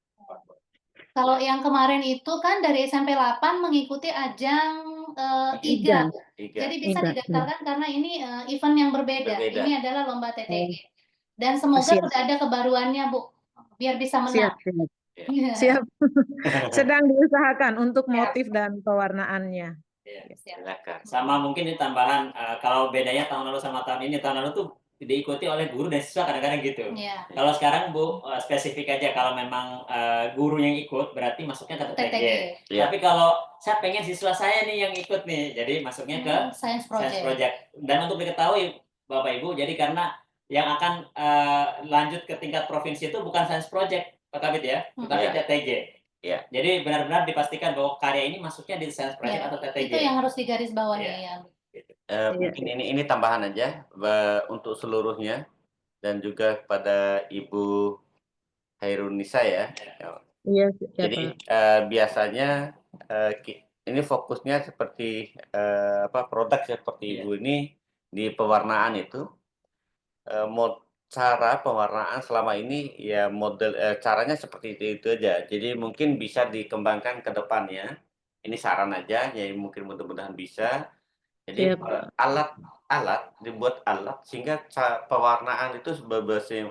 Kalau yang kemarin itu kan dari SMP 8 mengikuti ajang IGA. Jadi bisa didaftarkan karena ini event yang berbeda. Ini adalah lomba TTG. Dan semoga sudah ada kebaruannya Bu, biar bisa menang. Iya. Siap. Sedang diusahakan untuk Siap. motif dan pewarnaannya. Iya. Siap. Silakan. Sama mungkin ini tambahan, kalau bedanya tahun lalu sama tahun ini, tahun lalu tuh diikuti oleh guru dan siswa kadang-kadang gitu. Iya. Kalau sekarang Bu, spesifik aja kalau memang guru yang ikut berarti masuknya ke TTG. Iya. Tapi kalau saya pengen siswa saya nih yang ikut nih, jadi masuknya ke Science Science project. Project. Dan untuk diketahui Bapak Ibu, jadi karena yang akan lanjut ke tingkat provinsi itu bukan Science Project, Pak Kabid ya, tetapi Iya. TTG. Iya. Jadi benar-benar dipastikan bahwa karya ini masuknya di Science Project Iya. atau TTG. Itu yang harus digarisbawahi Iya. ya. Mungkin ini tambahan aja untuk seluruhnya dan juga kepada Ibu Hairunisa ya. Iya, Jadi Pak. biasanya ini fokusnya seperti produk seperti Ibu ini di pewarnaan itu cara pewarnaan selama ini ya model caranya seperti itu aja. Jadi mungkin bisa dikembangkan ke depannya. Ini saran aja, ya mungkin mudah-mudahan bisa. Jadi Siap, Pak. dibuat alat sehingga pewarnaan itu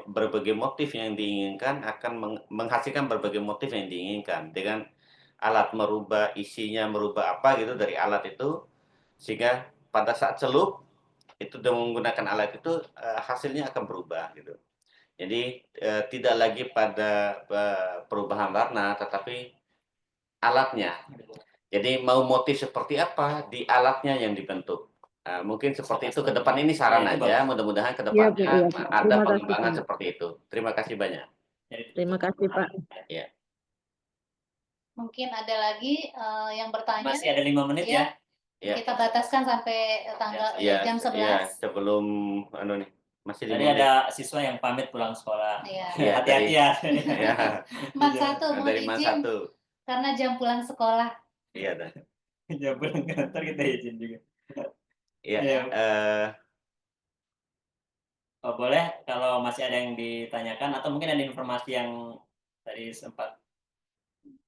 berbagai motif yang diinginkan akan menghasilkan berbagai motif yang diinginkan dengan alat merubah isinya, merubah apa gitu dari alat itu sehingga pada saat celup itu dengan menggunakan alat itu hasilnya akan berubah gitu. Jadi tidak lagi pada perubahan warna tetapi alatnya. Jadi mau motif seperti apa di alatnya yang dibentuk. Mungkin seperti itu ke depan ini saran aja. Mudah-mudahan ke Iya, Bu. depannya Iya. ada Terima kasih, pengembangan Pak. seperti itu. Terima kasih banyak. Terima kasih, Pak. Ya. Mungkin ada lagi yang bertanya. Masih ada 5 menit ya. Ya. Kita bataskan sampai tanggal jam 11. Iya, sebelum nih. Masih Tadi ada siswa yang pamit pulang sekolah. Iya. Hati-hati ya. Man 1 mohon dari Man izin 1. karena jam pulang sekolah. Iya dah. Jam pulang kantor kita izin juga. Iya. Oh, boleh kalau masih ada yang ditanyakan atau mungkin ada informasi yang tadi sempat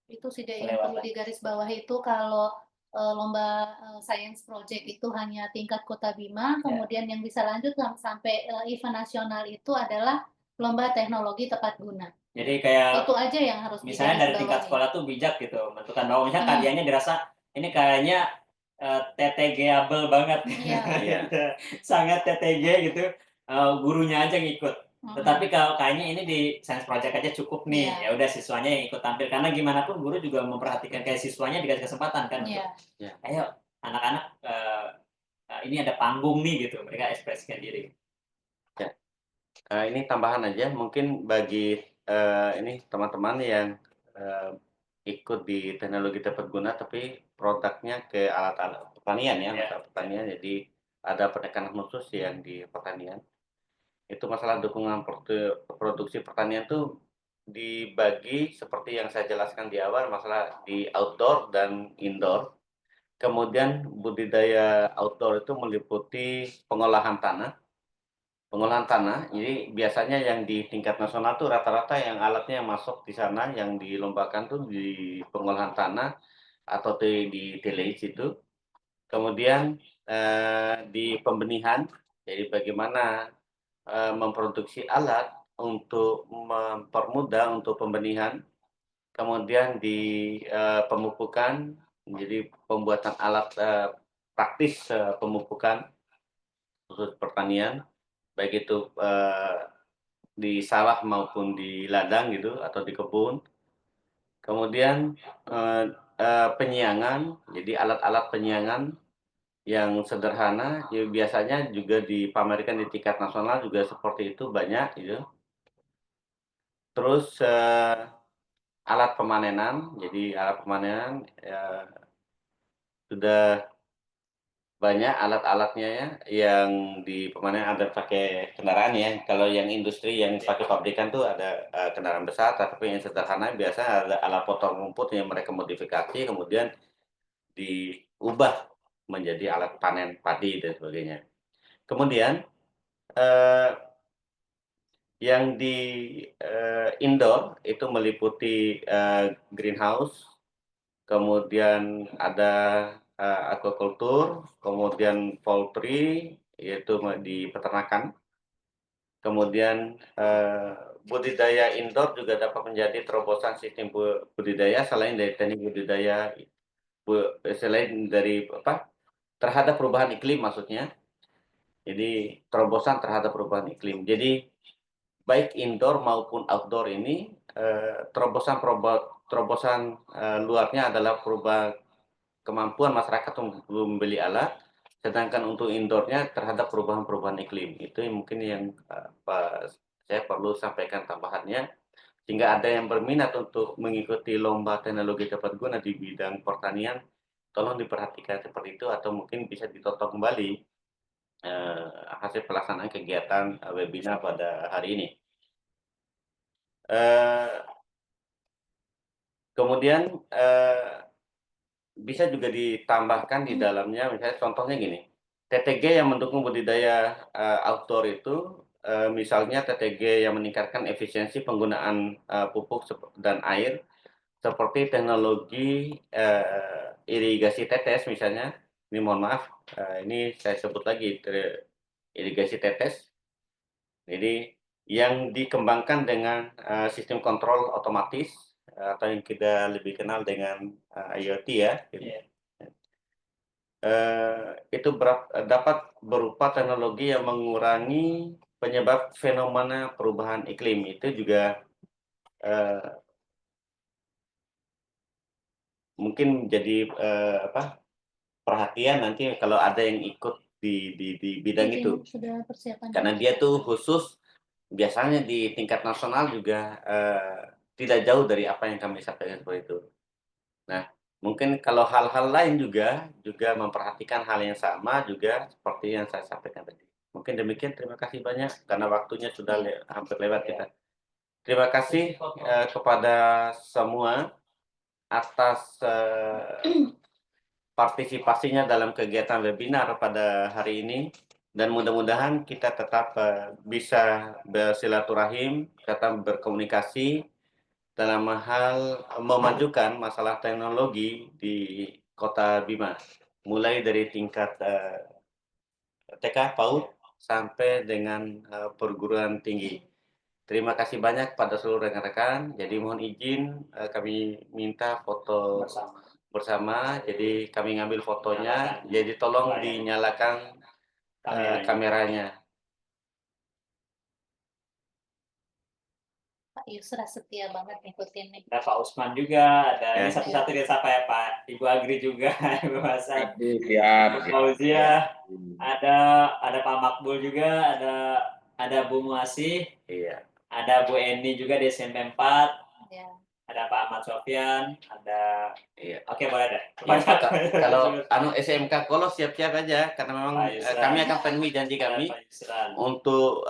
Itu sih yang perlu digarisbawahi itu kalau lomba science project itu hanya tingkat Kota Bima, kemudian yang bisa lanjut sampai event nasional itu adalah lomba teknologi tepat guna. Jadi kayak itu aja yang harus misalnya dari tingkat sekolah tuh bijak gitu, menentukan bahwa misalnya karyanya dirasa ini kayaknya TTG-able banget, sangat TTG gitu, gurunya aja ngikut. Tetapi kalau kayaknya ini di science project aja cukup nih, ya udah siswanya yang ikut tampil karena gimana pun guru juga memperhatikan kayak siswanya dikasih kesempatan kan untuk, ayo anak-anak ini ada panggung nih gitu, mereka ekspresikan diri. Ya, ini tambahan aja mungkin bagi ini teman-teman yang ikut di teknologi tepat guna tapi produknya ke alat-alat pertanian ya, masalah pertanian. Jadi ada penekanan khusus yang di pertanian. Itu masalah dukungan produksi pertanian tuh dibagi seperti yang saya jelaskan di awal, masalah di outdoor dan indoor. Kemudian budidaya outdoor itu meliputi pengolahan tanah. Pengolahan tanah, jadi biasanya yang di tingkat nasional tuh rata-rata yang alatnya yang masuk di sana, yang dilombakan tuh di pengolahan tanah atau di tillage itu. Kemudian di pembenihan, jadi bagaimana memproduksi alat untuk mempermudah untuk pembenihan. Kemudian di pemupukan, jadi pembuatan alat praktis pemupukan khusus pertanian. Baik itu di sawah maupun di ladang gitu atau di kebun. Kemudian penyiangan, jadi alat-alat penyiangan yang sederhana, ya biasanya juga dipamerkan di tingkat nasional juga seperti itu banyak gitu. Terus alat pemanenan, jadi alat pemanenan sudah banyak alat-alatnya ya, yang di pemanenan ada pakai kendaraan ya. Kalau yang industri yang pakai pabrikan tuh ada kendaraan besar, tapi yang sederhana biasa ada alat potong rumput yang mereka modifikasi kemudian diubah menjadi alat panen padi dan sebagainya. Kemudian yang di indoor itu meliputi greenhouse, kemudian ada aquaculture, kemudian poultry, yaitu di peternakan. Kemudian budidaya indoor juga dapat menjadi terobosan sistem budidaya selain dari teknik budidaya selain dari terhadap perubahan iklim maksudnya. Jadi terobosan terhadap perubahan iklim. Jadi baik indoor maupun outdoor ini terobosan luarnya adalah perubahan kemampuan masyarakat untuk membeli alat, sedangkan untuk indoornya terhadap perubahan-perubahan iklim. Itu mungkin yang saya perlu sampaikan tambahannya, sehingga ada yang berminat untuk mengikuti lomba teknologi tepat guna di bidang pertanian, tolong diperhatikan seperti itu, atau mungkin bisa ditonton kembali hasil pelaksanaan kegiatan webinar pada hari ini. Kemudian bisa juga ditambahkan di dalamnya, misalnya contohnya gini, TTG yang mendukung budidaya outdoor itu, misalnya TTG yang meningkatkan efisiensi penggunaan pupuk dan air, seperti teknologi irigasi tetes misalnya. Ini mohon maaf, ini saya sebut lagi irigasi tetes. Jadi yang dikembangkan dengan sistem kontrol otomatis atau yang kita lebih kenal dengan IoT ya. Itu dapat berupa teknologi yang mengurangi penyebab fenomena perubahan iklim. Itu juga mungkin jadi perhatian nanti kalau ada yang ikut di bidang itu, karena dia tuh khusus biasanya di tingkat nasional juga tidak jauh dari apa yang kami sampaikan seperti itu. Nah, mungkin kalau hal-hal lain juga memperhatikan hal yang sama juga seperti yang saya sampaikan tadi. Mungkin demikian, terima kasih banyak karena waktunya sudah hampir lewat kita. Terima kasih kepada semua atas partisipasinya dalam kegiatan webinar pada hari ini, dan mudah-mudahan kita tetap bisa bersilaturahim, tetap berkomunikasi dalam hal memajukan masalah teknologi di Kota Bima, mulai dari tingkat TK, PAUD, sampai dengan perguruan tinggi. Terima kasih banyak pada seluruh rekan-rekan. Jadi mohon izin kami minta foto bersama. Jadi kami ngambil fotonya. Jadi tolong dinyalakan kameranya. Pak Yusra setia banget ngikutin nih. Ada Pak Usman juga, ada ini satu-satu dia siapa ya Pak? Ibu Agri juga, Ibu Hasan. Siap. Fauzia, ada Pak Makbul juga, ada Bu Muasih. Iya. Ada Bu Eni juga di SMP 4. Ya. Ada Pak Ahmad Sofyan, ada Oke, boleh deh. Kalau SMK Kolo siap-siap aja karena memang kami akan penuhi janji kami untuk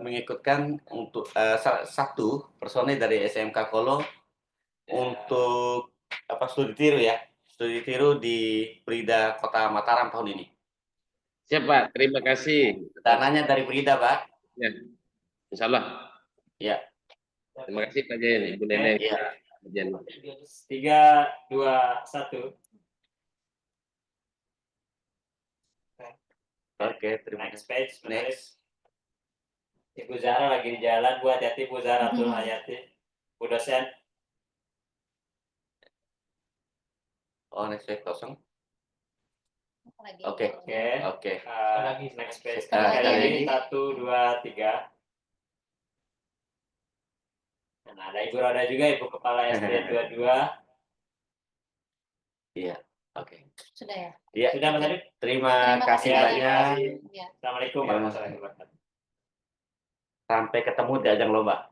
mengikutkan untuk satu personil dari SMK Kolo untuk studi tiru ya. Studi tiru di Prida Kota Mataram tahun ini. Siap Pak, terima kasih. Dananya dari Prida Pak. Ya, insya Allah. Ya. Terima kasih Pak Jen, Ibu Neneng. Ya. 3, 2, 1. Oke, terima kasih. Next page, next. Ibu Zara lagi di jalan, Bu hati-hati Bu Zara tuh hati-hati. Bu dosen. Oh, next page kosong. Oke. Next page. Sekali lagi 1, 2, 3. Nah, ada Ibu Roda juga, Ibu Kepala SD 22. Iya, oke. Sudah ya? Iya. Sudah Mas Arif? Terima kasih banyak. Assalamualaikum warahmatullahi wabarakatuh. Sampai ketemu di ajang lomba.